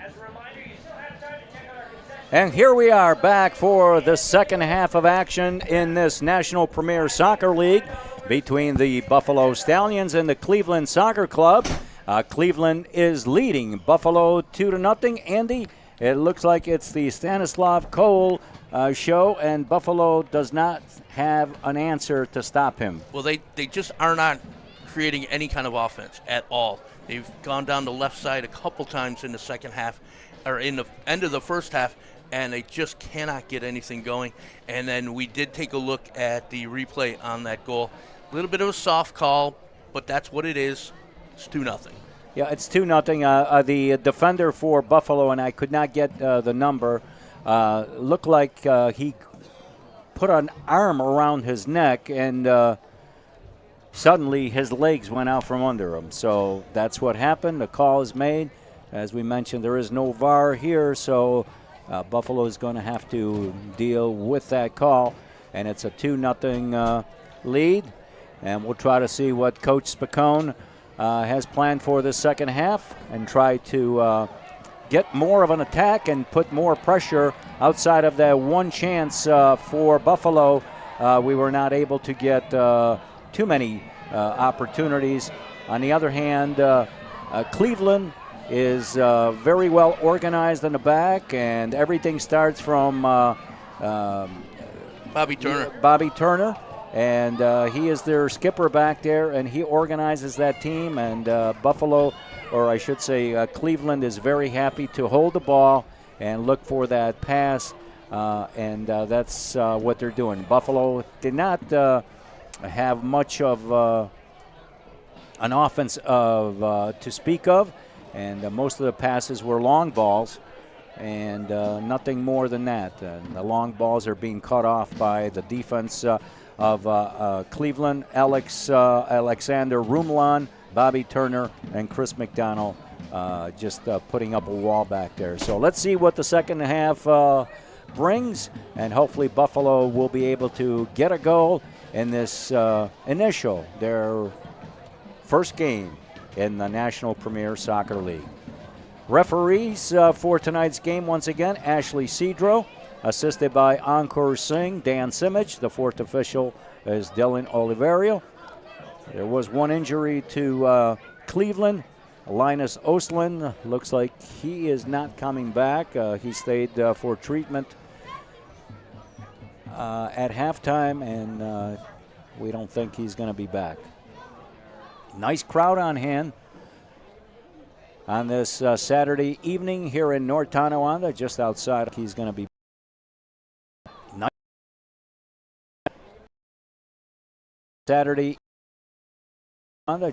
As a reminder, you still have time to check out our concession. And here we are back for the second half of action in this National Premier Soccer League between the Buffalo Stallions and the Cleveland Soccer Club. Cleveland is leading Buffalo 2-0. Andy, it looks like it's the Stanislav Cole show, and Buffalo does not have an answer to stop him. Well, they just are not creating any kind of offense at all. They've gone down the left side a couple times in the second half, or in the end of the first half, and they just cannot get anything going. And then we did take a look at the replay on that goal. A little bit of a soft call, but that's what it is. It's 2-0. Yeah, it's 2-0. The defender for Buffalo, and I could not get the number, looked like he put an arm around his neck, and suddenly his legs went out from under him. So that's what happened. The call is made. As we mentioned, there is no VAR here, so Buffalo is going to have to deal with that call, and it's a 2-0 lead. And we'll try to see what Coach Spicone has planned for the second half and try to get more of an attack and put more pressure outside of that one chance for Buffalo. We were not able to get too many opportunities. On the other hand, Cleveland is very well organized in the back, and everything starts from Bobby Turner. Bobby Turner. And he is their skipper back there, and he organizes that team. And Buffalo, or I should say Cleveland, is very happy to hold the ball and look for that pass, and that's what they're doing. Buffalo did not have much of an offense to speak of, and most of the passes were long balls, and nothing more than that. And the long balls are being cut off by the defense of Cleveland, Alexander Rumlan, Bobby Turner, and Chris McDonald just putting up a wall back there. So let's see what the second half brings, and hopefully Buffalo will be able to get a goal in this their first game in the National Premier Soccer League. Referees for tonight's game, once again, Ashley Cedro, assisted by Ankur Singh, Dan Simic. The fourth official is Dylan Oliverio. There was one injury to Cleveland. Linus Ostlund looks like he is not coming back. He stayed for treatment at halftime, and we don't think he's going to be back. Nice crowd on hand on this Saturday evening here in North Tonawanda, just outside. He's going to be Saturday,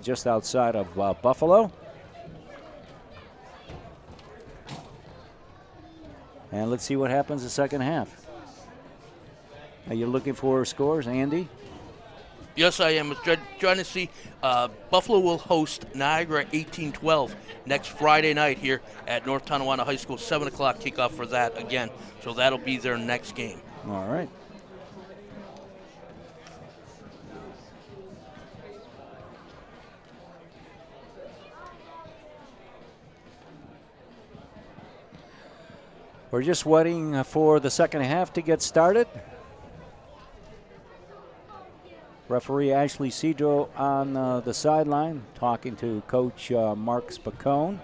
just outside of Buffalo. And let's see what happens the second half. Are you looking for scores, Andy? Yes, I am. Trying to see. Buffalo will host Niagara 18-12 next Friday night here at North Tonawanda High School. 7 o'clock kickoff for that again. So that'll be their next game. All right. We're just waiting for the second half to get started. Referee Ashley Cedro on the sideline talking to Coach Mark Spicone.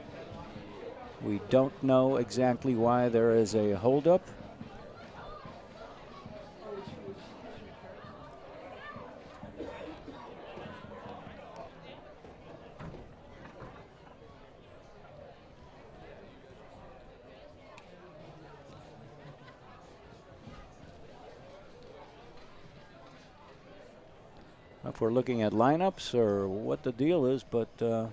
We don't know exactly why there is a holdup. If we're looking at lineups or what the deal is, but I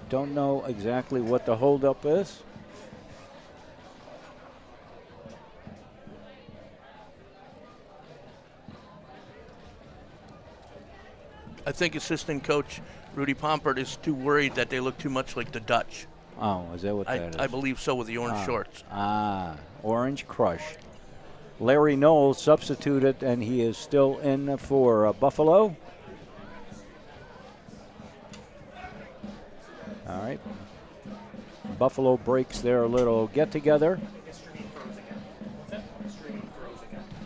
don't know exactly what the holdup is. I think assistant coach Rudy Pompert is too worried that they look too much like the Dutch. Oh, is that what that is? I believe so, with the orange shorts. Orange Crush. Larry Knowles substituted, and he is still in for Buffalo. All right. Buffalo breaks their little get-together.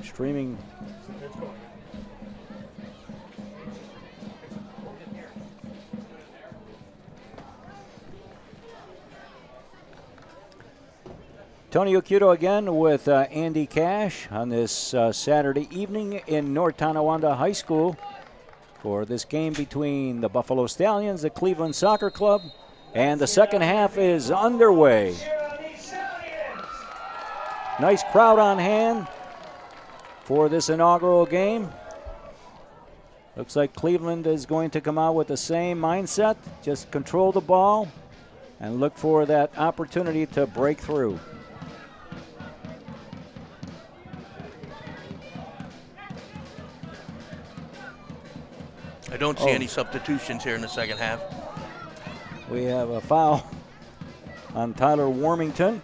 Streaming. Tony Occhiuto again with Andy Cash on this Saturday evening in North Tonawanda High School for this game between the Buffalo Stallions, the Cleveland Soccer Club, and the second half is underway. Nice crowd on hand for this inaugural game. Looks like Cleveland is going to come out with the same mindset, just control the ball and look for that opportunity to break through. I don't see any substitutions here in the second half. We have a foul on Tyler Warmington.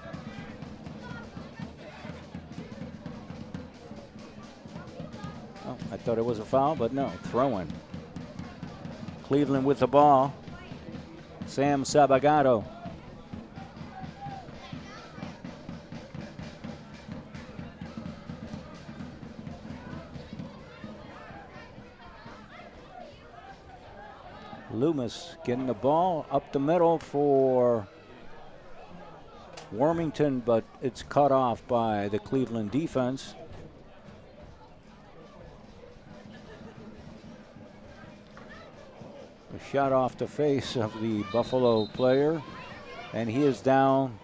Oh, I thought it was a foul, but no, throw-in. Cleveland with the ball. Sam Sabagato. Loomis getting the ball up the middle for Warmington, but it's cut off by the Cleveland defense. A shot off the face of the Buffalo player, and he is down.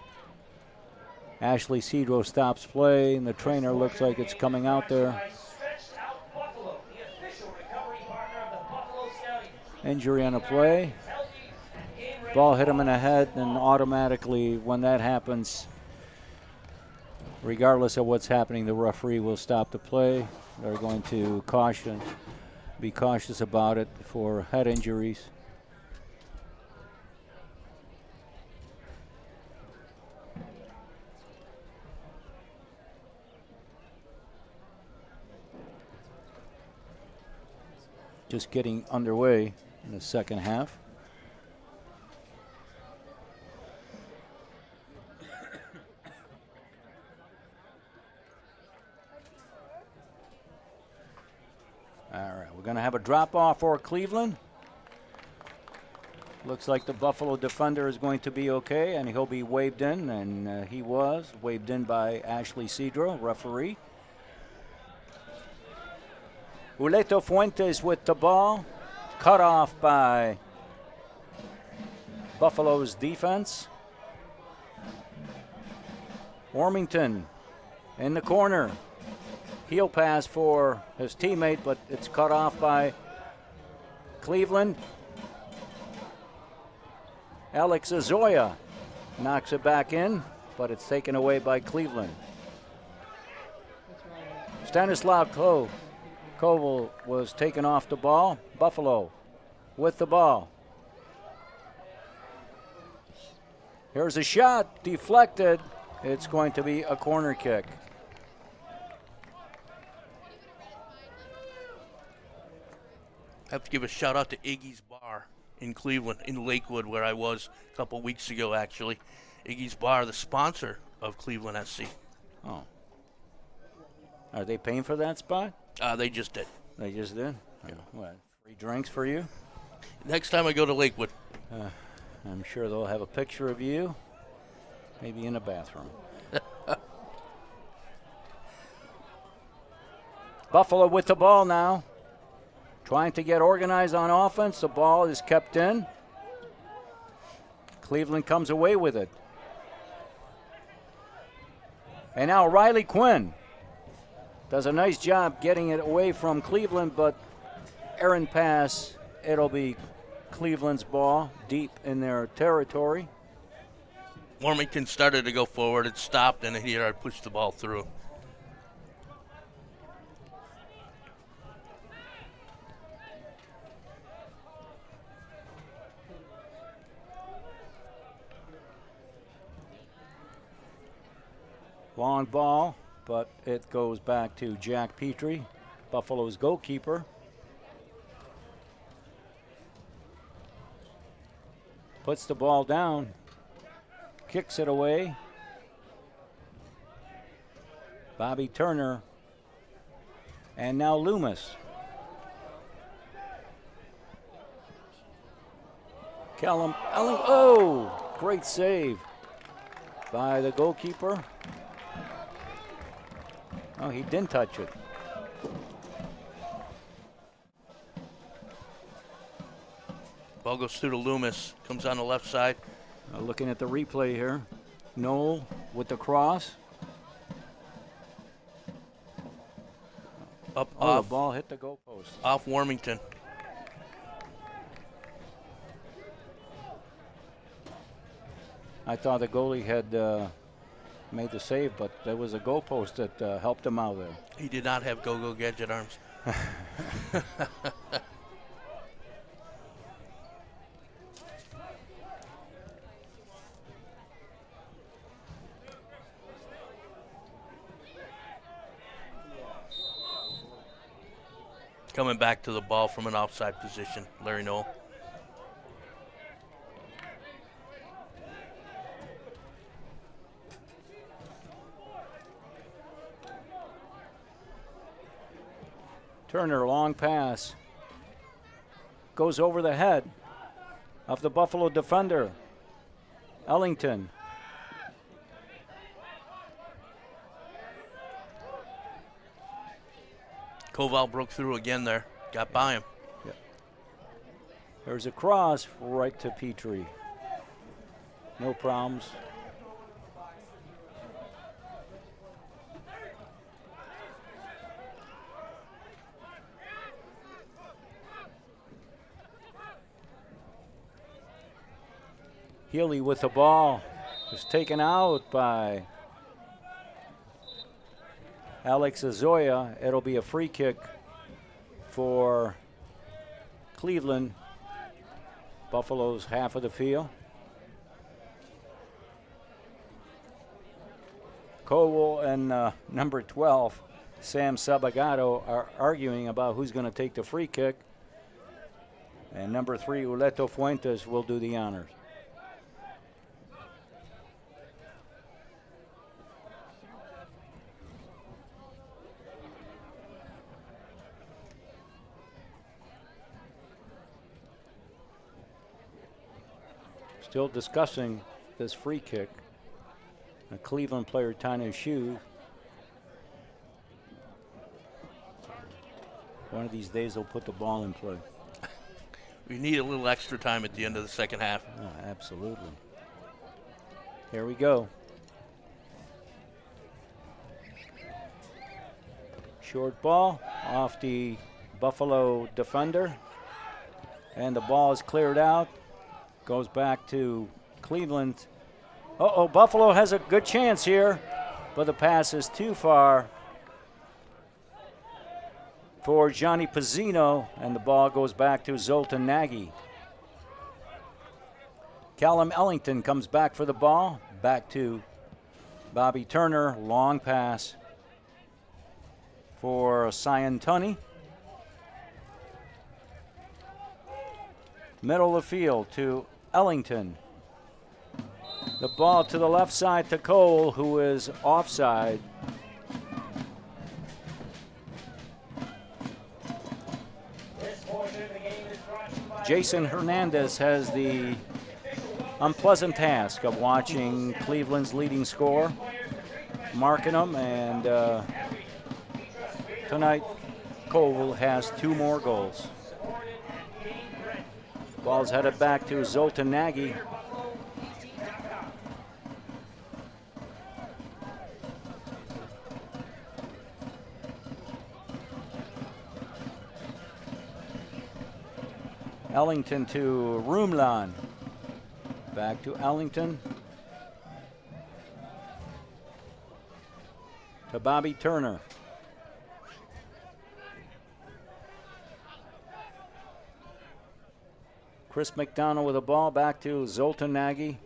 Ashley Cedro stops play, and the trainer looks like it's coming out there. Injury on a play. Ball hit him in the head, and automatically when that happens, regardless of what's happening, the referee will stop the play. They're going to be cautious about it for head injuries. Just getting underway in the second half. All right, we're going to have a drop-off for Cleveland. Looks like the Buffalo defender is going to be okay, and he'll be waved in, and he was waved in by Ashley Cedro, referee. Uleto Fuentes with the ball, cut off by Buffalo's defense. Warmington in the corner. Heel pass for his teammate, but it's cut off by Cleveland. Alex Azoya knocks it back in, but it's taken away by Cleveland. Stanislav Koval was taken off the ball. Buffalo with the ball. Here's a shot, deflected. It's going to be a corner kick. I have to give a shout out to Iggy's Bar in Cleveland, in Lakewood, where I was a couple weeks ago, actually. Iggy's Bar, the sponsor of Cleveland SC. Oh. Are they paying for that spot? They just did. They just did? Yeah. What, free drinks for you? Next time I go to Lakewood. I'm sure they'll have a picture of you, maybe in a bathroom. Buffalo with the ball now. Trying to get organized on offense. The ball is kept in. Cleveland comes away with it. And now Riley Quinn does a nice job getting it away from Cleveland, but errant pass. It'll be Cleveland's ball deep in their territory. Warmington started to go forward. It stopped, and here I pushed the ball through. Long ball, but it goes back to Jack Petrie, Buffalo's goalkeeper. Puts the ball down, kicks it away. Bobby Turner, and now Loomis. Callum Elling, oh, great save by the goalkeeper. Oh, he didn't touch it. Ball goes through to Loomis, comes on the left side. Looking at the replay here. Knoll with the cross. Up Oh, off, the ball hit the goalpost. off Warmington. I thought the goalie had made the save, but there was a goalpost that helped him out there. He did not have go-go gadget arms. Coming back to the ball from an offside position, Larry Knoll. Turner, long pass. Goes over the head of the Buffalo defender, Ellington. Koval broke through again there, got by him. There's a cross right to Petrie. No problems. Healy with the ball is taken out by Alex Azoya. It'll be a free kick for Cleveland, Buffalo's half of the field. Cowell and number 12, Sam Sabagato, are arguing about who's going to take the free kick. And number 3, Uleto Fuentes, will do the honors. Still discussing this free kick. A Cleveland player tying his shoe. One of these days they'll put the ball in play. We need a little extra time at the end of the second half. Oh, absolutely. Here we go. Short ball off the Buffalo defender. And the ball is cleared out. Goes back to Cleveland. Uh-oh, Buffalo has a good chance here, but the pass is too far for Johnny Pizzino, and the ball goes back to Zoltan Nagy. Callum Ellington comes back for the ball, back to Bobby Turner, long pass for Cyan Tunney. Middle of the field to Ellington. The ball to the left side to Cole, who is offside. Jason Hernandez has the unpleasant task of watching Cleveland's leading scorer, marking them, and tonight Cole has 2 more goals. Ball's headed back to Zoltan Nagy. Ellington to Rumlan. Back to Ellington. To Bobby Turner. Chris McDonald with the ball back to Zoltan Nagy.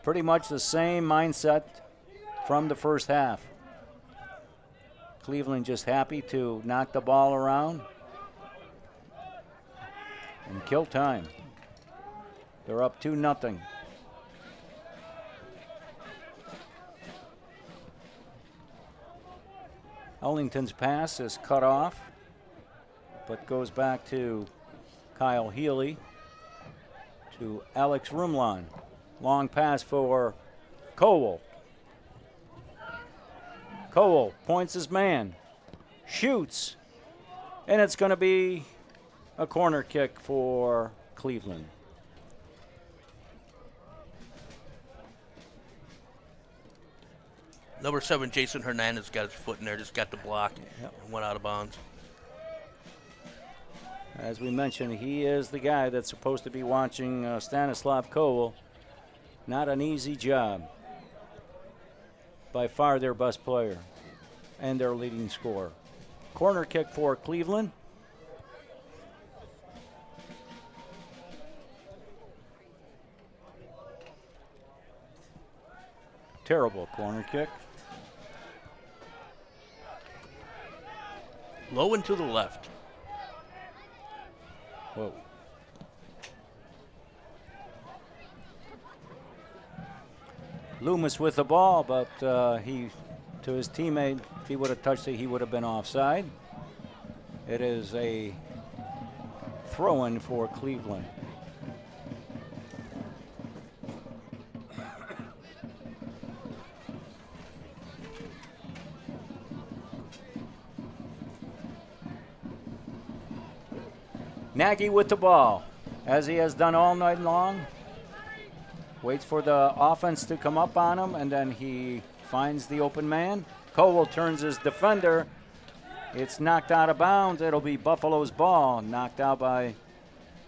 Pretty much the same mindset from the first half. Cleveland just happy to knock the ball around and kill time. They're up 2-0. Ellington's pass is cut off, but goes back to Kyle Healy, to Alex Rumlon. Long pass for Cowell. Cowell points his man, shoots, and it's going to be a corner kick for Cleveland. Number 7, Jason Hernandez got his foot in there, just got the block, and went out of bounds. As we mentioned, he is the guy that's supposed to be watching Stanislav Cowell. Not an easy job. By far their best player and their leading scorer. Corner kick for Cleveland. Terrible corner kick. Low and to the left. Whoa. Loomis with the ball, but he, to his teammate, if he would have touched it, he would have been offside. It is a throw-in for Cleveland. Nagy with the ball, as he has done all night long. Waits for the offense to come up on him, and then he finds the open man. Cowell turns his defender. It's knocked out of bounds. It'll be Buffalo's ball, knocked out by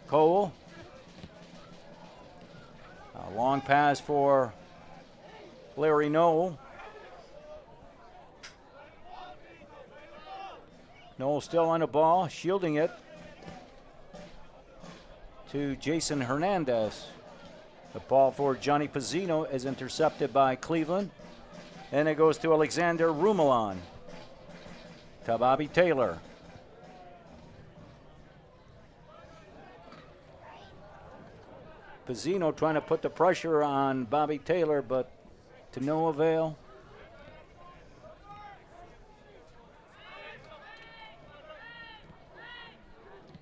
Cowell. A long pass for Larry Knoll. Knoll still on the ball, shielding it to Jason Hernandez. The ball for Johnny Pizzino is intercepted by Cleveland. And it goes to Alexander Rumelon. To Bobby Taylor. Pizzino trying to put the pressure on Bobby Taylor, but to no avail.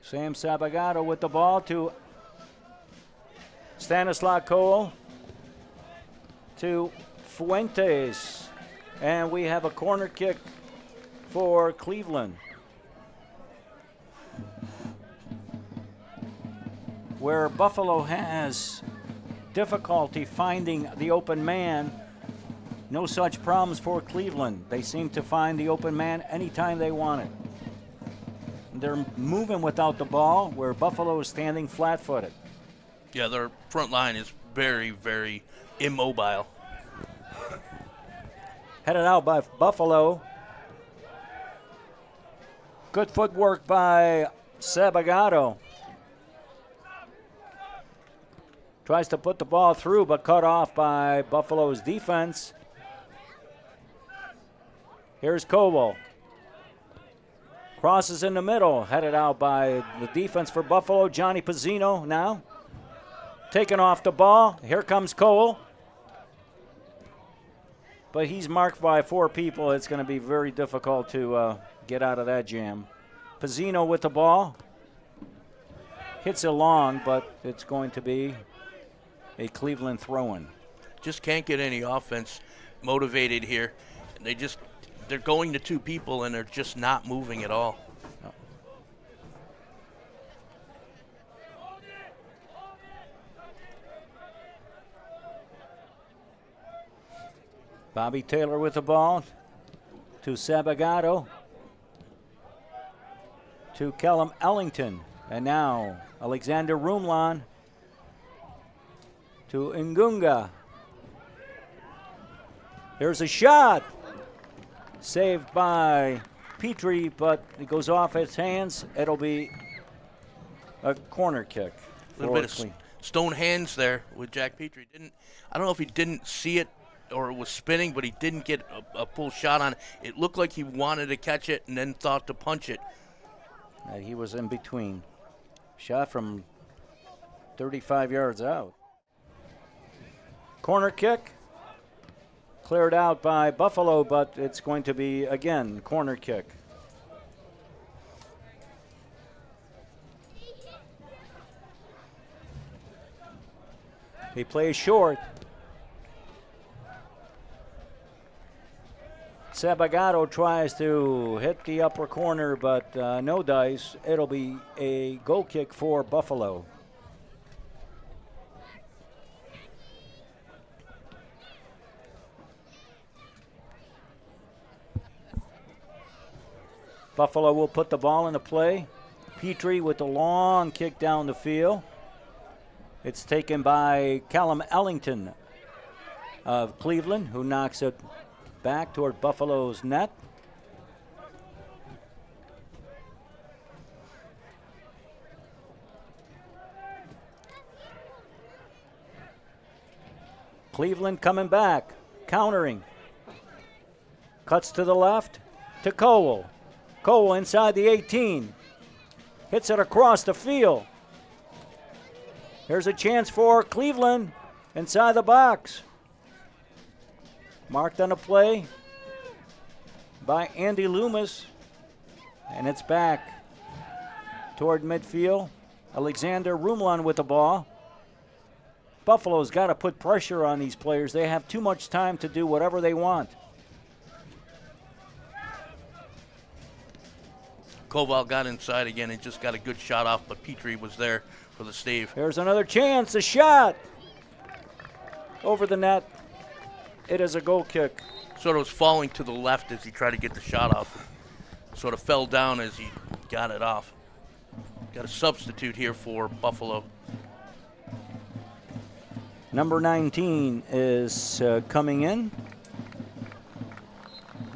Sam Sabagato with the ball to Stanislav Cowell, to Fuentes, and we have a corner kick for Cleveland, where Buffalo has difficulty finding the open man. No such problems for Cleveland. They seem to find the open man anytime they want it. They're moving without the ball, where Buffalo is standing flat-footed. Yeah, their front line is very, very immobile. Headed out by Buffalo. Good footwork by Sabagato. Tries to put the ball through, but cut off by Buffalo's defense. Here's Cowell. Crosses in the middle, headed out by the defense for Buffalo. Johnny Pizzino now. Taking off the ball. Here comes Cowell. But he's marked by 4 people. It's going to be very difficult to get out of that jam. Pizzino with the ball. Hits it long, but it's going to be a Cleveland throw-in. Just can't get any offense motivated here. They're going to 2 people, and they're just not moving at all. Bobby Taylor with the ball to Sabagato, to Kellum Ellington, and now Alexander Rumlon to Ngunga. Here's a shot, saved by Petrie, but it goes off his hands. It'll be a corner kick. A little bit of stone hands there with Jack Petrie. I don't know if he didn't see it or it was spinning, but he didn't get a full shot on it. It looked like he wanted to catch it and then thought to punch it. He was in between. Shot from 35 yards out. Corner kick. Cleared out by Buffalo, but it's going to be, again, corner kick. He plays short. Sabagato tries to hit the upper corner, but no dice. It'll be a goal kick for Buffalo. Buffalo will put the ball into play. Petrie with the long kick down the field. It's taken by Callum Ellington of Cleveland, who knocks it back toward Buffalo's net. Cleveland coming back, countering. Cuts to the left to Cole. Cole inside the 18. Hits it across the field. Here's a chance for Cleveland inside the box. Marked on a play by Andy Loomis. And it's back toward midfield. Alexander Rumlan with the ball. Buffalo's got to put pressure on these players. They have too much time to do whatever they want. Koval got inside again and just got a good shot off, but Petrie was there for the stave. Here's another chance, a shot over the net. It is a goal kick. Sort of was falling to the left as he tried to get the shot off. Sort of fell down as he got it off. Got a substitute here for Buffalo. Number 19 is coming in.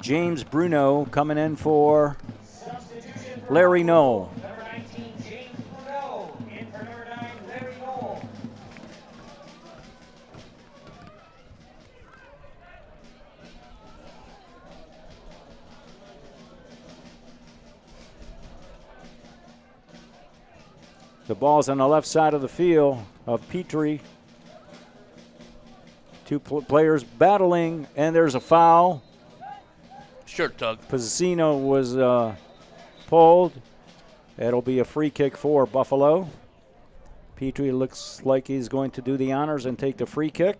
James Bruno coming in for Larry Knoll. Number 19, James Bruno. In for number 9, Larry Knoll. The ball's on the left side of the field of Petrie. Two players battling, and there's a foul. Shirt tug. Pizzino was pulled. It'll be a free kick for Buffalo. Petrie looks like he's going to do the honors and take the free kick.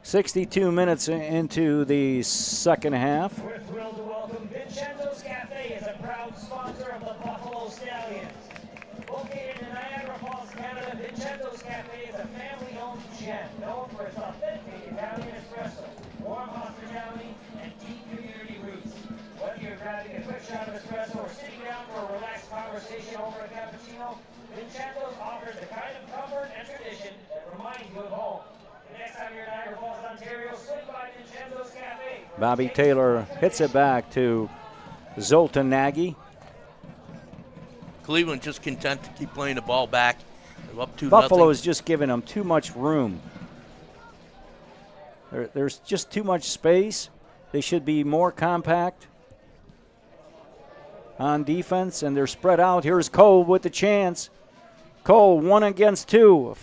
62 minutes into the second half. We're thrilled to welcome Vincenzo's Cafe as a proud sponsor of the Buffalo Stallions. Located in Niagara Falls, Canada, Vincenzo's Cafe is a family-owned gem known for its authentic Italian espresso, warm hospitality, and deep community roots. Whether you're grabbing a quick shot of espresso or sitting down for a relaxed conversation over a cappuccino, Vincenzo's offers the kind of comfort and tradition that reminds you of home. The next time you're in Niagara Falls, Ontario, swing by Vincenzo's Cafe. Bobby Taylor hits it back to Zoltan Nagy. Cleveland just content to keep playing the ball back. They're up 2-0. Buffalo is just giving them too much room. There's just too much space. They should be more compact on defense, and they're spread out. Here's Cole with the chance. Cole 1 against 2.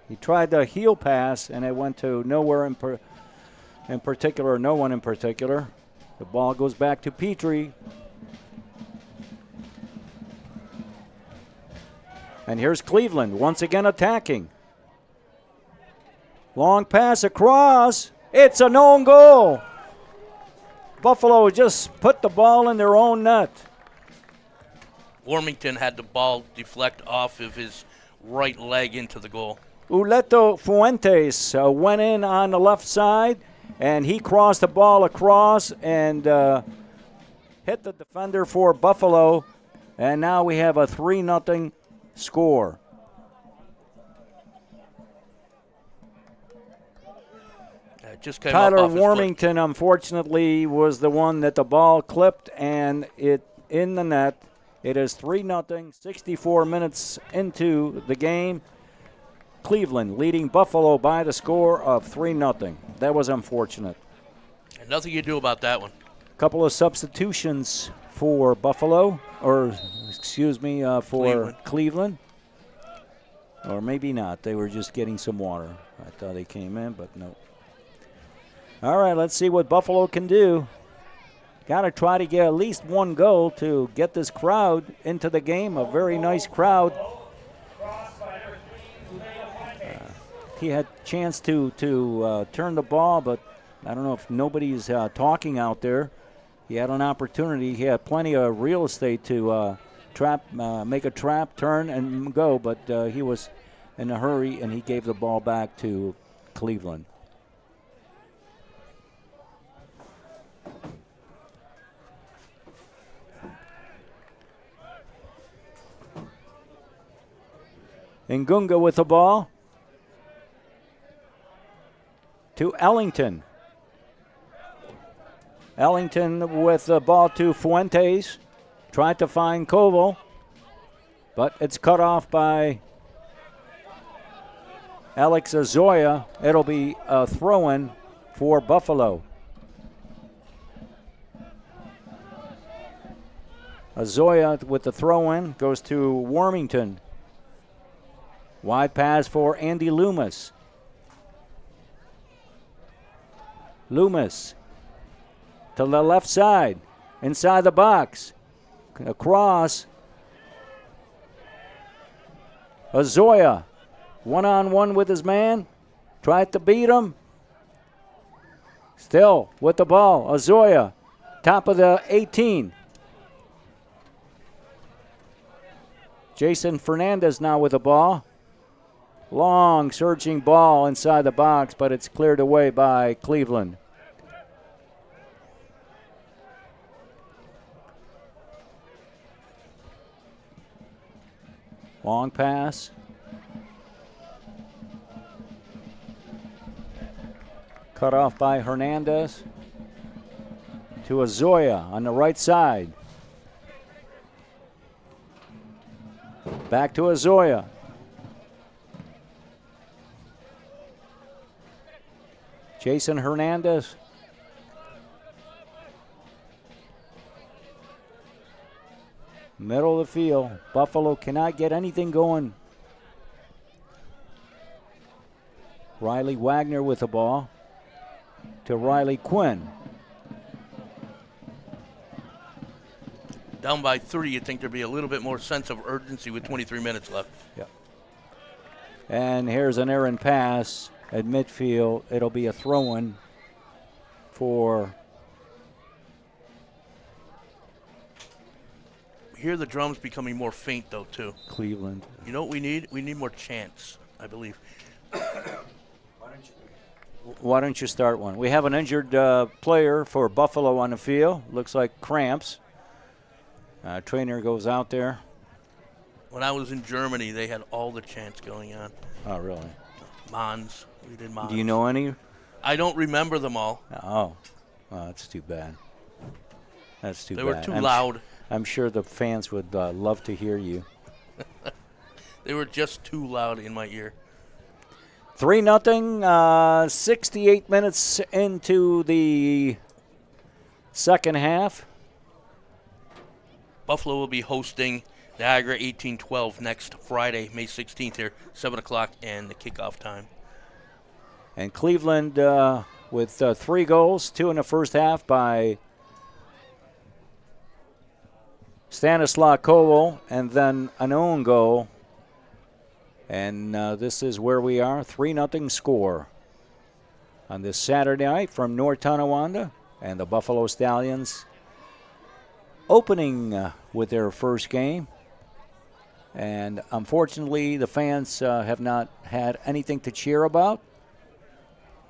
He tried the heel pass, and it went to nowhere in particular, no one in particular. The ball goes back to Petrie. And here's Cleveland once again attacking. Long pass across. It's a known goal. Buffalo just put the ball in their own net. Warmington had the ball deflect off of his right leg into the goal. Uleto Fuentes went in on the left side, and he crossed the ball across and hit the defender for Buffalo. And now we have a 3-0 score. Just came Tyler up off his foot. Warmington, unfortunately, was the one that the ball clipped and it in the net. It is 3-0, 64 minutes into the game. Cleveland, leading Buffalo by the score of 3-0. That was unfortunate. And nothing you do about that one. Couple of substitutions for Buffalo, or excuse me, for Cleveland. Or maybe not. They were just getting some water. I thought they came in, but no. All right, let's see what Buffalo can do. Got to try to get at least one goal to get this crowd into the game. A very nice crowd. He had a chance to turn the ball, but I don't know if nobody's talking out there. He had an opportunity. He had plenty of real estate to make a trap, turn, and go, but he was in a hurry, and he gave the ball back to Cleveland. Ngunga with the ball to Ellington. Ellington with the ball to Fuentes. Tried to find Koval, but it's cut off by Alex Azoya. It'll be a throw-in for Buffalo. Azoya with the throw-in goes to Warmington. Wide pass for Andy Loomis. Loomis to the left side, inside the box. Across. Azoya, one-on-one with his man. Tried to beat him. Still with the ball. Azoya, top of the 18. Jason Fernandez now with the ball. Long surging ball inside the box, but it's cleared away by Cleveland. Long pass. Cut off by Hernandez to Azoya on the right side. Back to Azoya. Jason Hernandez. Middle of the field. Buffalo cannot get anything going. Riley Wagner with the ball to Riley Quinn. Down by 3, you'd think there'd be a little bit more sense of urgency with 23 minutes left. Yep. And here's an errant pass at midfield. It'll be a throw-in for... Hear the drums becoming more faint, though, too. Cleveland. You know what we need? We need more chants, I believe. Why don't you start one? We have an injured player for Buffalo on the field. Looks like cramps. Trainer goes out there. When I was in Germany, they had all the chants going on. Oh, really? Mons. We did Mons. Do you know any? I don't remember them all. Oh, that's too bad. That's too bad. They were too loud. I'm sure the fans would love to hear you. They were just too loud in my ear. 3-0, 68 minutes into the second half. Buffalo will be hosting Niagara 1812 next Friday, May 16th here, 7 o'clock, and the kickoff time. And Cleveland with 3 goals, 2 in the first half by Stanislav Koval, and then an own goal. And this is where we are, 3-0 score on this Saturday night from North Tonawanda, and the Buffalo Stallions opening with their first game. And unfortunately, the fans have not had anything to cheer about.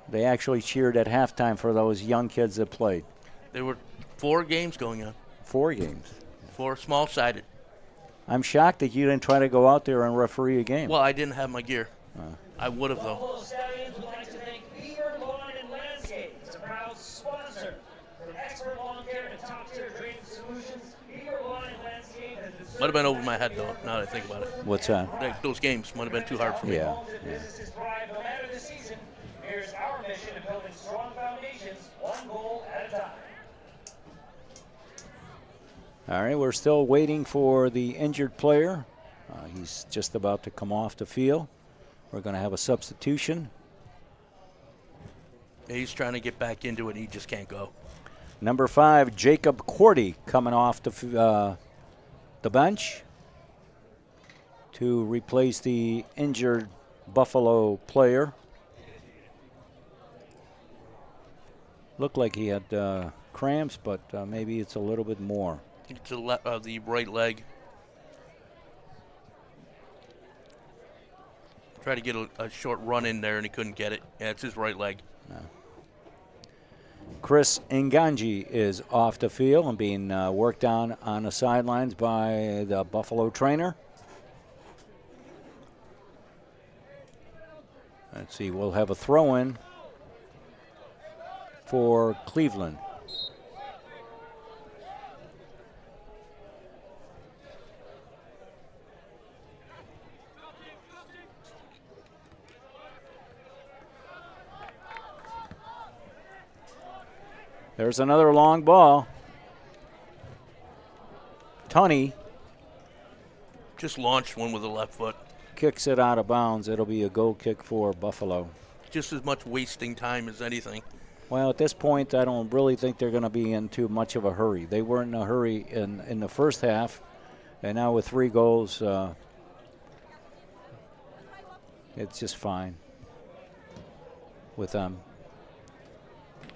They actually cheered at halftime for those young kids that played. There were 4 games going on. 4 games. 4 small-sided. I'm shocked that you didn't try to go out there and referee a game. Well, I didn't have my gear. I would have, though. Buffalo Stallions would like to thank Beaver Lawn and Landscape as a proud sponsor. From expert lawn care to top-tier drainage solutions, Beaver Lawn and Landscape has been Might have been over my head, though, now that I think about it. What's that? Those games might have been too hard for me. Yeah. Businesses thrive no matter the season. Here's our mission of building strong foundations, one goal at a time. All right, we're still waiting for the injured player. He's just about to come off the field. We're going to have a substitution. He's trying to get back into it, and he just can't go. Number 5, Jacob Cordy, coming off the bench to replace the injured Buffalo player. Looked like he had cramps, but maybe it's a little bit more. It's the right leg. Tried to get a short run in there, and he couldn't get it. Yeah, it's his right leg. No. Chris Nganji is off the field and being worked on the sidelines by the Buffalo trainer. Let's see, we'll have a throw-in for Cleveland. There's another long ball. Tunney just launched one with the left foot. Kicks it out of bounds. It'll be a goal kick for Buffalo. Just as much wasting time as anything. Well, at this point, I don't really think they're going to be in too much of a hurry. They weren't in a hurry in the first half, and now with 3 goals, it's just fine with them.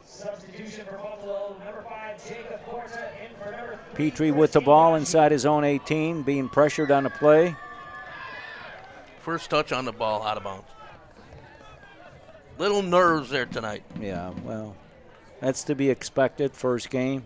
Substitution for Buffalo, number 5, Jacob Porta, in for number 3. Petrie with the ball inside his own 18, being pressured on the play. First touch on the ball, out of bounds. Little nerves there tonight. Yeah, well, that's to be expected, first game.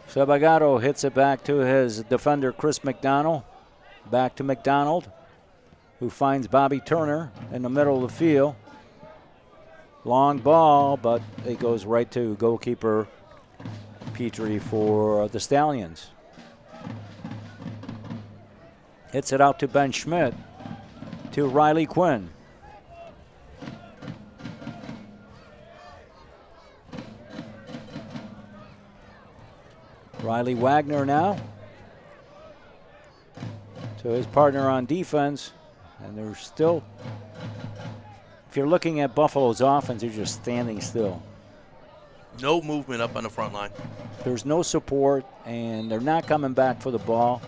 Sabagaro hits it back to his defender, Chris McDonald. Back to McDonald, who finds Bobby Turner in the middle of the field. Long ball, but it goes right to goalkeeper Petrie for the Stallions. Hits it out to Ben Schmidt, to Riley Quinn. Riley Wagner now to his partner on defense. And they're still, if you're looking at Buffalo's offense, they're just standing still. No movement up on the front line. There's no support, and they're not coming back for the ball.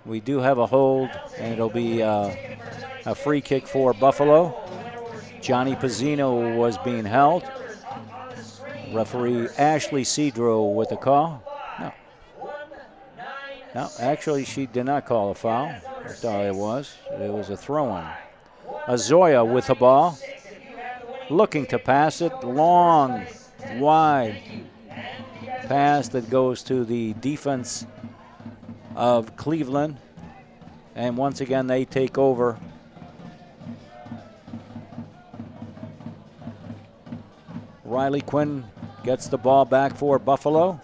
We do have a hold, and it'll be a free kick for Buffalo. Johnny Pizzino was being held. Referee Ashley Cedro with the call. No, actually, she did not call a foul. I thought it was. It was a throw-in. Azoya with the ball, looking to pass it. Long, wide pass that goes to the defense of Cleveland. And once again, they take over. Riley Quinn gets the ball back for Buffalo.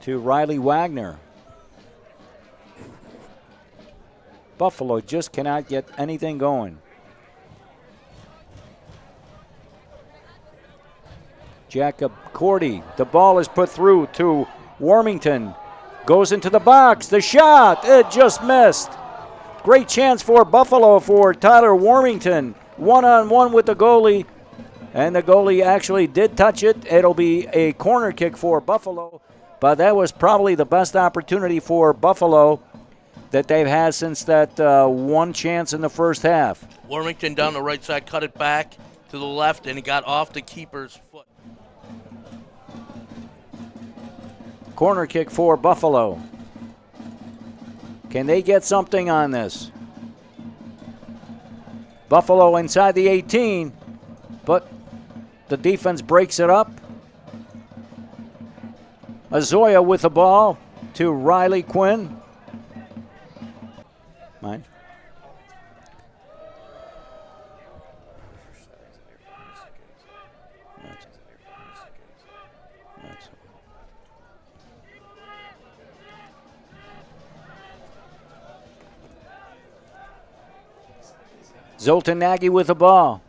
To Riley Wagner. Buffalo just cannot get anything going. Jacob Cordy, the ball is put through to Warmington. Goes into the box, the shot, it just missed. Great chance for Buffalo for Tyler Warmington. One-on-one with the goalie, and the goalie actually did touch it. It'll be a corner kick for Buffalo. But that was probably the best opportunity for Buffalo that they've had since that one chance in the first half. Warmington down the right side, cut it back to the left, and it got off the keeper's foot. Corner kick for Buffalo. Can they get something on this? Buffalo inside the 18, but the defense breaks it up. Azoya with the ball to Riley Quinn. Zoltan Nagy with the ball.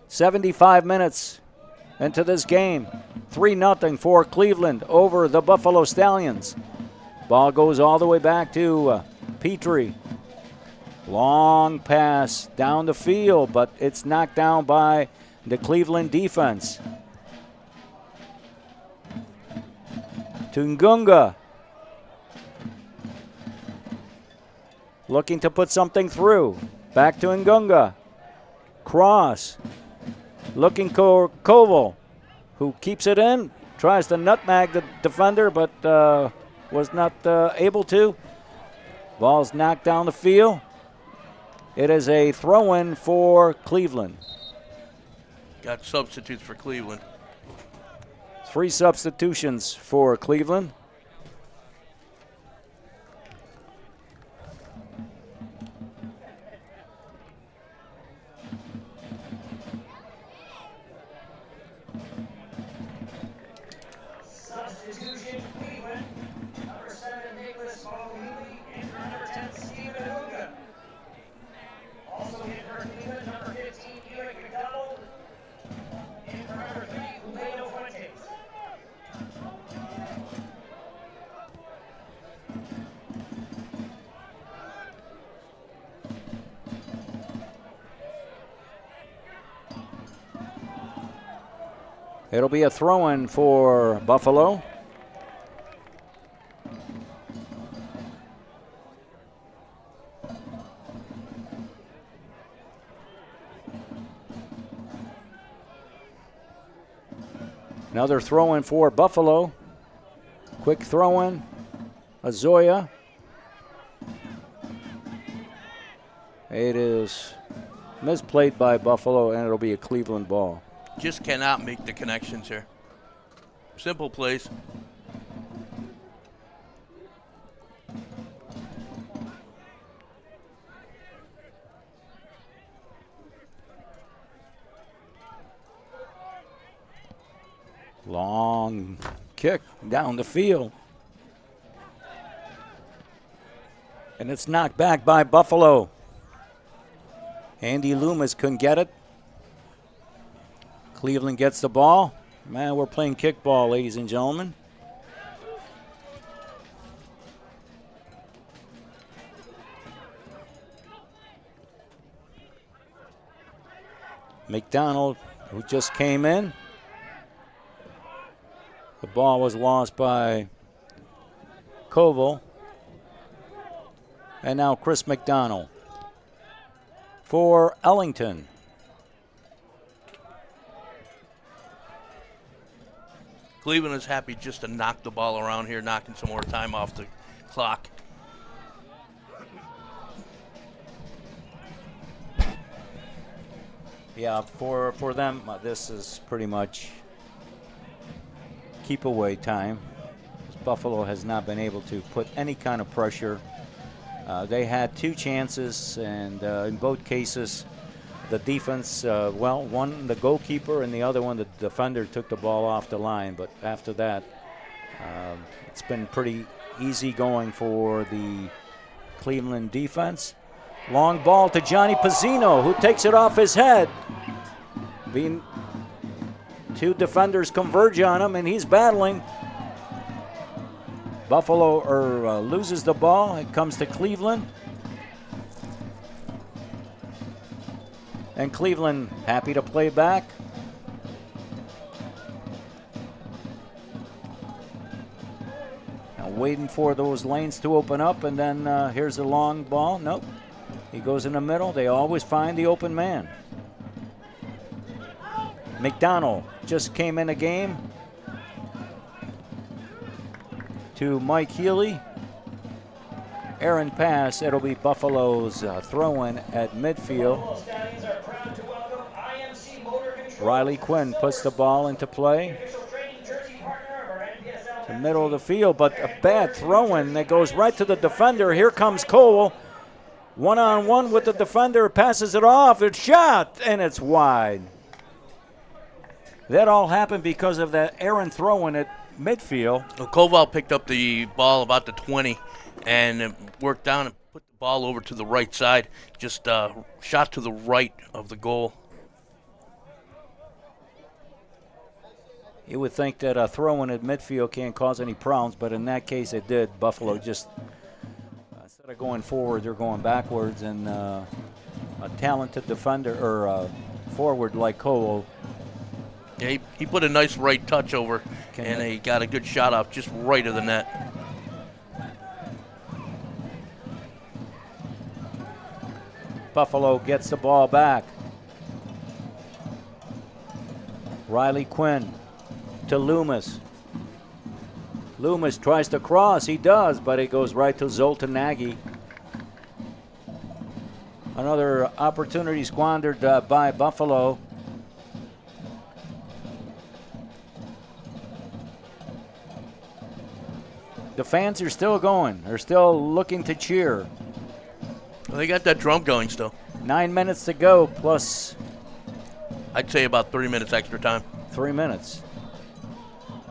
75 minutes into this game. 3-0 for Cleveland over the Buffalo Stallions. Ball goes all the way back to Petrie. Long pass down the field, but it's knocked down by the Cleveland defense. Tungunga looking to put something through. Back to Ngunga. Cross. Looking for Koval, who keeps it in. Tries to nutmeg the defender, but was not able to. Ball's knocked down the field. It is a throw-in for Cleveland. Got substitutes for Cleveland. 3 substitutions for Cleveland. Substitution, Cleveland. Number 7, Nicholas Paulini, and for number 10, Stephen Uga. Also in for Cleveland, number 15, Ewan McDonald, and for number 3, Julio Fuentes. It'll be a throw-in for Buffalo. Another throw-in for Buffalo. Quick throw-in. Azoya. It is misplayed by Buffalo, and it'll be a Cleveland ball. Just cannot make the connections here. Simple plays. Long kick down the field. And it's knocked back by Buffalo. Andy Loomis couldn't get it. Cleveland gets the ball. Man, we're playing kickball, ladies and gentlemen. McDonald, who just came in. The ball was lost by Koval. And now Chris McDonald for Ellington. Cleveland is happy just to knock the ball around here, knocking some more time off the clock. Yeah, for them, this is pretty much keep away time. Buffalo has not been able to put any kind of pressure. They had 2 chances, and in both cases, the defense, one the goalkeeper and the other one the defender took the ball off the line. But after that, it's been pretty easy going for the Cleveland defense. Long ball to Johnny Pizzino, who takes it off his head. 2 defenders converge on him, and he's battling. Buffalo loses the ball. It comes to Cleveland. And Cleveland happy to play back. Now waiting for those lanes to open up, and then here's a long ball. Nope. He goes in the middle. They always find the open man. McDonald just came in the game to Mike Healy. Aaron pass. It'll be Buffalo's throw-in at midfield. Riley Quinn puts the ball into play. The middle of the field, but a bad throw-in that goes right to the defender. Here comes Cole. One-on-one with the defender, passes it off. It's shot, and it's wide. That all happened because of that Aaron throw-in at midfield. Well, Koval picked up the ball about the 20 and worked down and put the ball over to the right side, just shot to the right of the goal. You would think that a throw-in at midfield can't cause any problems, but in that case it did. Buffalo just, instead of going forward, they're going backwards, and a talented defender or forward like Cole. Yeah, he put a nice right touch over, and he got a good shot off just right of the net. Buffalo gets the ball back. Riley Quinn to Loomis. Loomis tries to cross. He does, but it goes right to Zoltan Nagy. Another opportunity squandered by Buffalo. The fans are still going. They're still looking to cheer. Well, they got that drum going still. 9 minutes to go, plus I'd say about 3 minutes extra time. 3 minutes.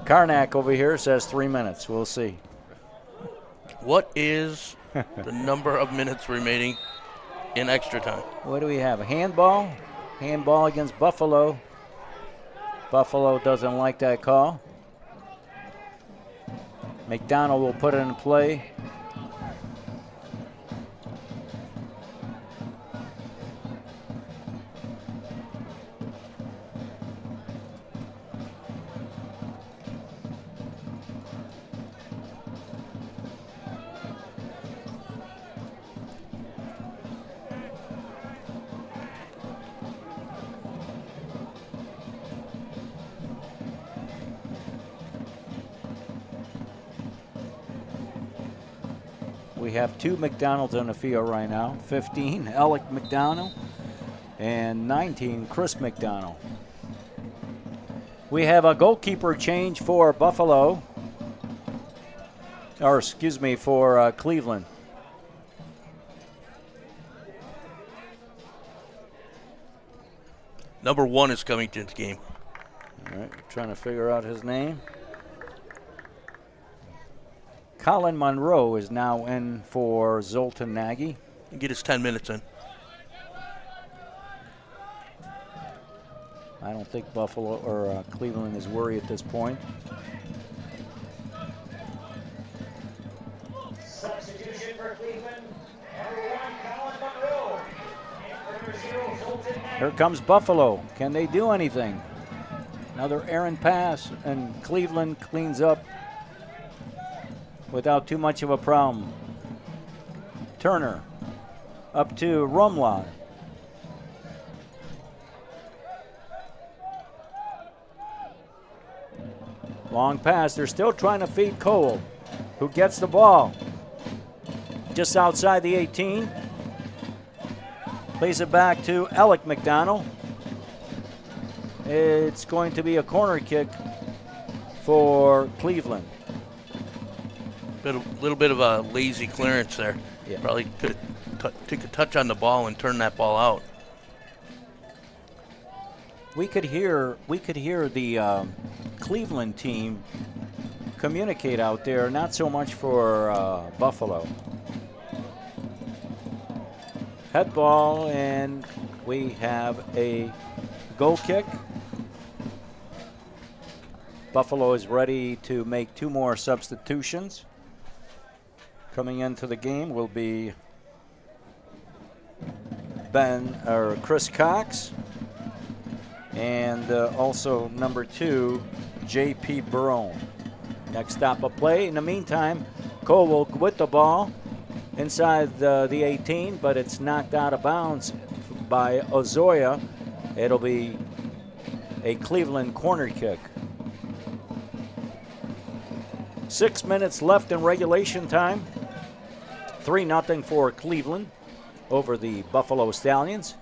Karnak over here says 3 minutes. We'll see. What is the number of minutes remaining in extra time? What do we have? A handball? Handball against Buffalo. Buffalo doesn't like that call. McDonald will put it in play. We have 2 McDonald's on the field right now. 15, Alec McDonald, and 19, Chris McDonald. We have a goalkeeper change for Buffalo, or excuse me, for Cleveland. Number 1 is coming to the game. All right, trying to figure out his name. Colin Monroe is now in for Zoltan Nagy. Get his 10 minutes in. I don't think Buffalo or Cleveland is worried at this point. Substitution for Cleveland, number 1, Colin Monroe. And for number 0, Zoltan Nagy. Here comes Buffalo. Can they do anything? Another errant pass, and Cleveland cleans up without too much of a problem. Turner up to Rumlaw. Long pass. They're still trying to feed Cole, who gets the ball just outside the 18. Plays it back to Alec McDonald. It's going to be a corner kick for Cleveland. A little bit of a lazy clearance there. Yeah. Probably could take a touch on the ball and turn that ball out. We could hear the Cleveland team communicate out there, not so much for Buffalo. Head ball, and we have a goal kick. Buffalo is ready to make 2 more substitutions. Coming into the game will be Chris Cox, and also number 2, J.P. Barone. Next stop of play. In the meantime, Cole will with the ball inside the 18, but it's knocked out of bounds by Ozoya. It'll be a Cleveland corner kick. 6 minutes left in regulation time. 3-0 for Cleveland over the Buffalo Stallions.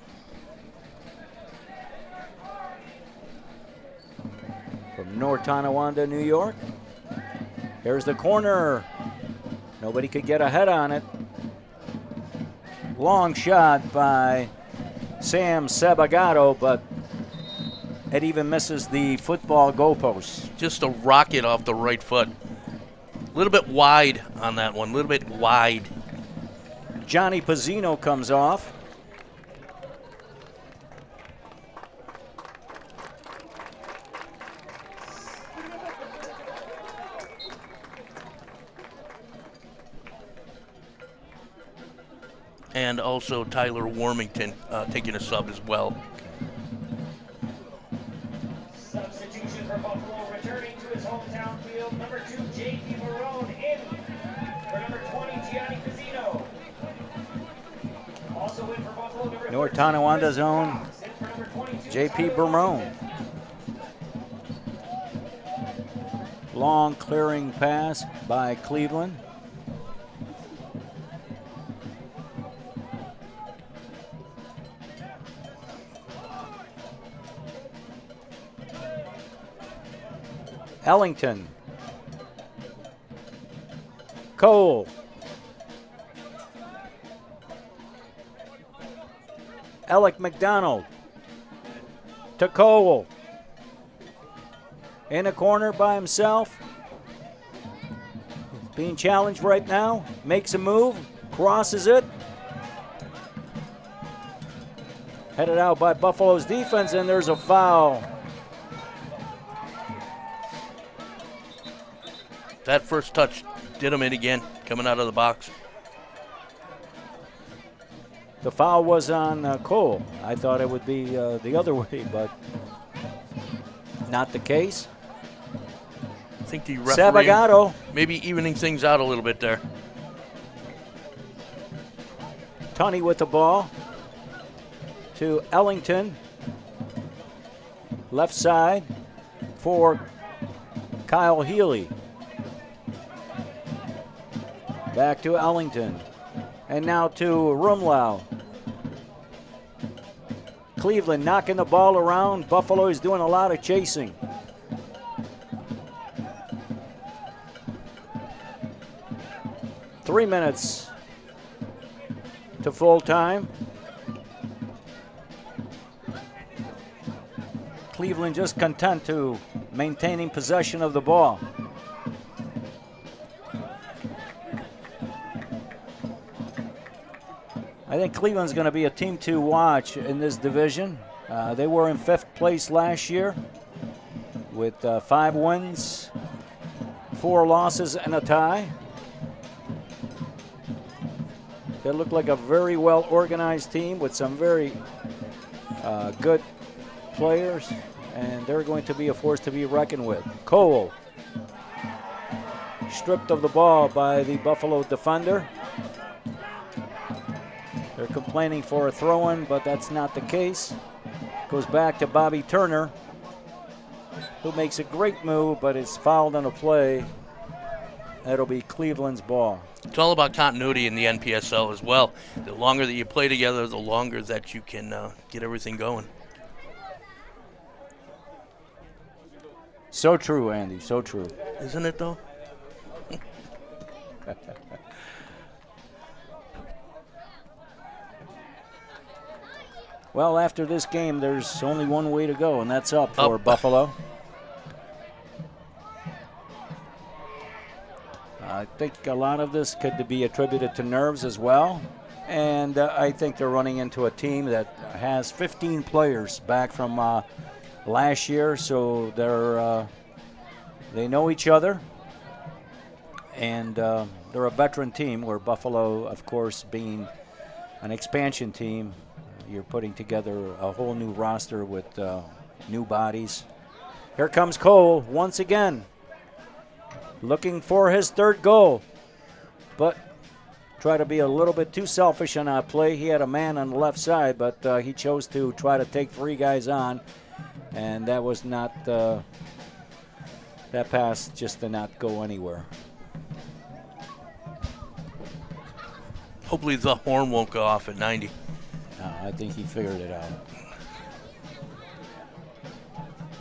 From North Tonawanda, New York. Here's the corner. Nobody could get a head on it. Long shot by Sam Sabagato, but it even misses the football goalpost. Just a rocket off the right foot. A little bit wide on that one, a little bit wide. Johnny Pizzino comes off. And also Tyler Warmington taking a sub as well. Substitution for Buffalo, returning to his hometown field, number 2, J.P. Marone, in for number 20, Gianni Pizzino. Also in for Buffalo, number North 13, Tonawanda's Chris own Cox, in for number 22, J.P. Tyler Barone. Long clearing pass by Cleveland. Ellington. Cole. Alec McDonald. To Cole. In a corner by himself. Being challenged right now. Makes a move. Crosses it. Headed out by Buffalo's defense, and there's a foul. That first touch did him in again, coming out of the box. The foul was on Cole. I thought it would be the other way, but not the case. I think the referee Sabagato. maybe evening things out a little bit there. Tunney with the ball to Ellington. Left side for Kyle Healy. Back to Ellington. And now to Rumlau. Cleveland knocking the ball around. Buffalo is doing a lot of chasing. Three minutes to full time. Cleveland just content to maintaining possession of the ball. I think Cleveland's going to be a team to watch in this division. They were in 5th place last year with 5 wins, 4 losses, and a tie. They look like a very well-organized team with some very good players, and they're going to be a force to be reckoned with. Cole, stripped of the ball by the Buffalo defender. They're complaining for a throw-in, but that's not the case. Goes back to Bobby Turner, who makes a great move, but is fouled on a play. That'll be Cleveland's ball. It's all about continuity in the NPSL as well. The longer that you play together, the longer that you can get everything going. So true, Andy, so true. Isn't it, though? Well, after this game, there's only one way to go, and that's up for Buffalo. I think a lot of this could be attributed to nerves as well. And I think they're running into a team that has 15 players back from last year, so they know each other. And they're a veteran team, where Buffalo, of course, being an expansion team, you're putting together a whole new roster with new bodies. Here comes Cole once again, looking for his 3rd goal, but try to be a little bit too selfish on that play. He had a man on the left side, but he chose to try to take 3 guys on, and that was not that pass just did not go anywhere. Hopefully the horn won't go off at 90. I think he figured it out.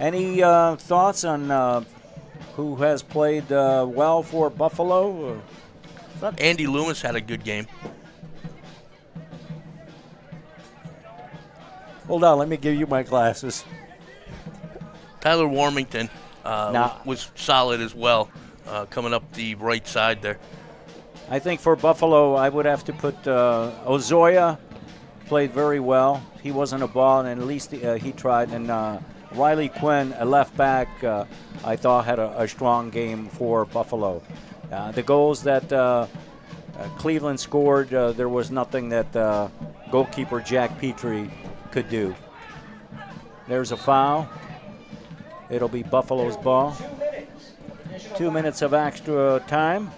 Any thoughts on who has played well for Buffalo? I thought Andy Loomis had a good game. Hold on, let me give you my glasses. Tyler Warmington was solid as well, coming up the right side there. I think for Buffalo, I would have to put Ozoya. Played very well. He wasn't a ball, and at least he tried. And Riley Quinn, a left back, I thought had a strong game for Buffalo. The goals that Cleveland scored, there was nothing that goalkeeper Jack Petrie could do. There's a foul. It'll be Buffalo's ball. 2 minutes of extra time.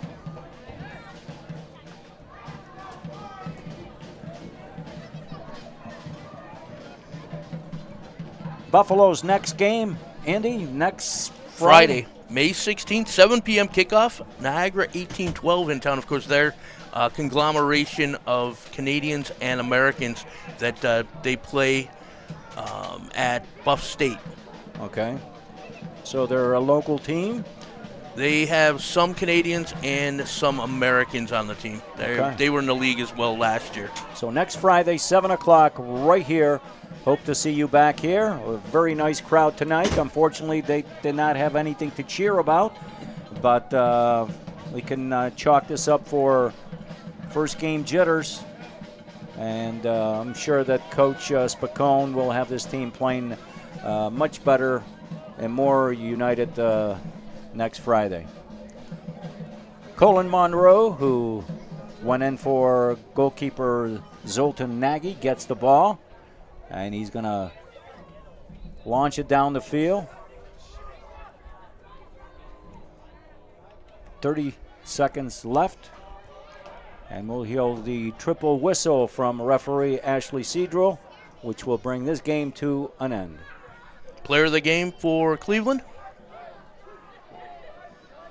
Buffalo's next game, Andy, next Friday, May 16th, 7 p.m. kickoff. Niagara 1812 in town. Of course, they're a conglomeration of Canadians and Americans that they play at Buff State. Okay. So they're a local team? They have some Canadians and some Americans on the team. They were in the league as well last year. So next Friday, 7 o'clock, right here. Hope to see you back here. A very nice crowd tonight. Unfortunately, they did not have anything to cheer about, but we can chalk this up for first game jitters. And I'm sure that Coach Spicone will have this team playing much better and more united next Friday. Colin Monroe, who went in for goalkeeper Zoltan Nagy, gets the ball. And he's going to launch it down the field. 30 seconds left. And we'll hear the triple whistle from referee Ashley Cedril, which will bring this game to an end. Player of the game for Cleveland?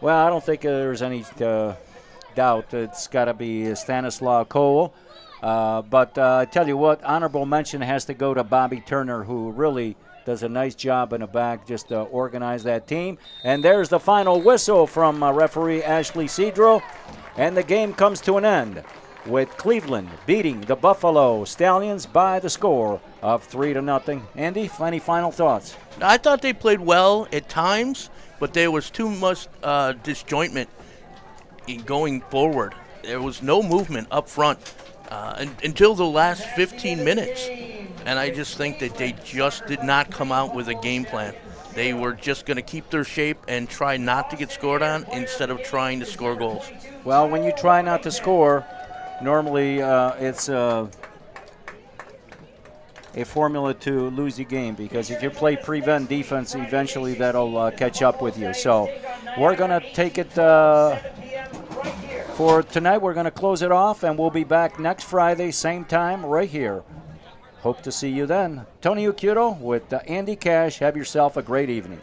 Well, I don't think there's any doubt. It's got to be Stanislaw Cole. But I tell you what, honorable mention has to go to Bobby Turner, who really does a nice job in the back just to organize that team. And there's the final whistle from referee Ashley Cedril. And the game comes to an end with Cleveland beating the Buffalo Stallions by the score of 3-0. Andy, any final thoughts? I thought they played well at times, but there was too much disjointment in going forward. There was no movement up front. Until the last 15 minutes. And I just think that they just did not come out with a game plan. They were just going to keep their shape and try not to get scored on instead of trying to score goals. Well, when you try not to score, normally it's a formula to lose the game, because if you play prevent defense, eventually that'll catch up with you. So we're going to take it for tonight. We're going to close it off, and we'll be back next Friday, same time, right here. Hope to see you then. Tony Uccuto with Andy Cash. Have yourself a great evening.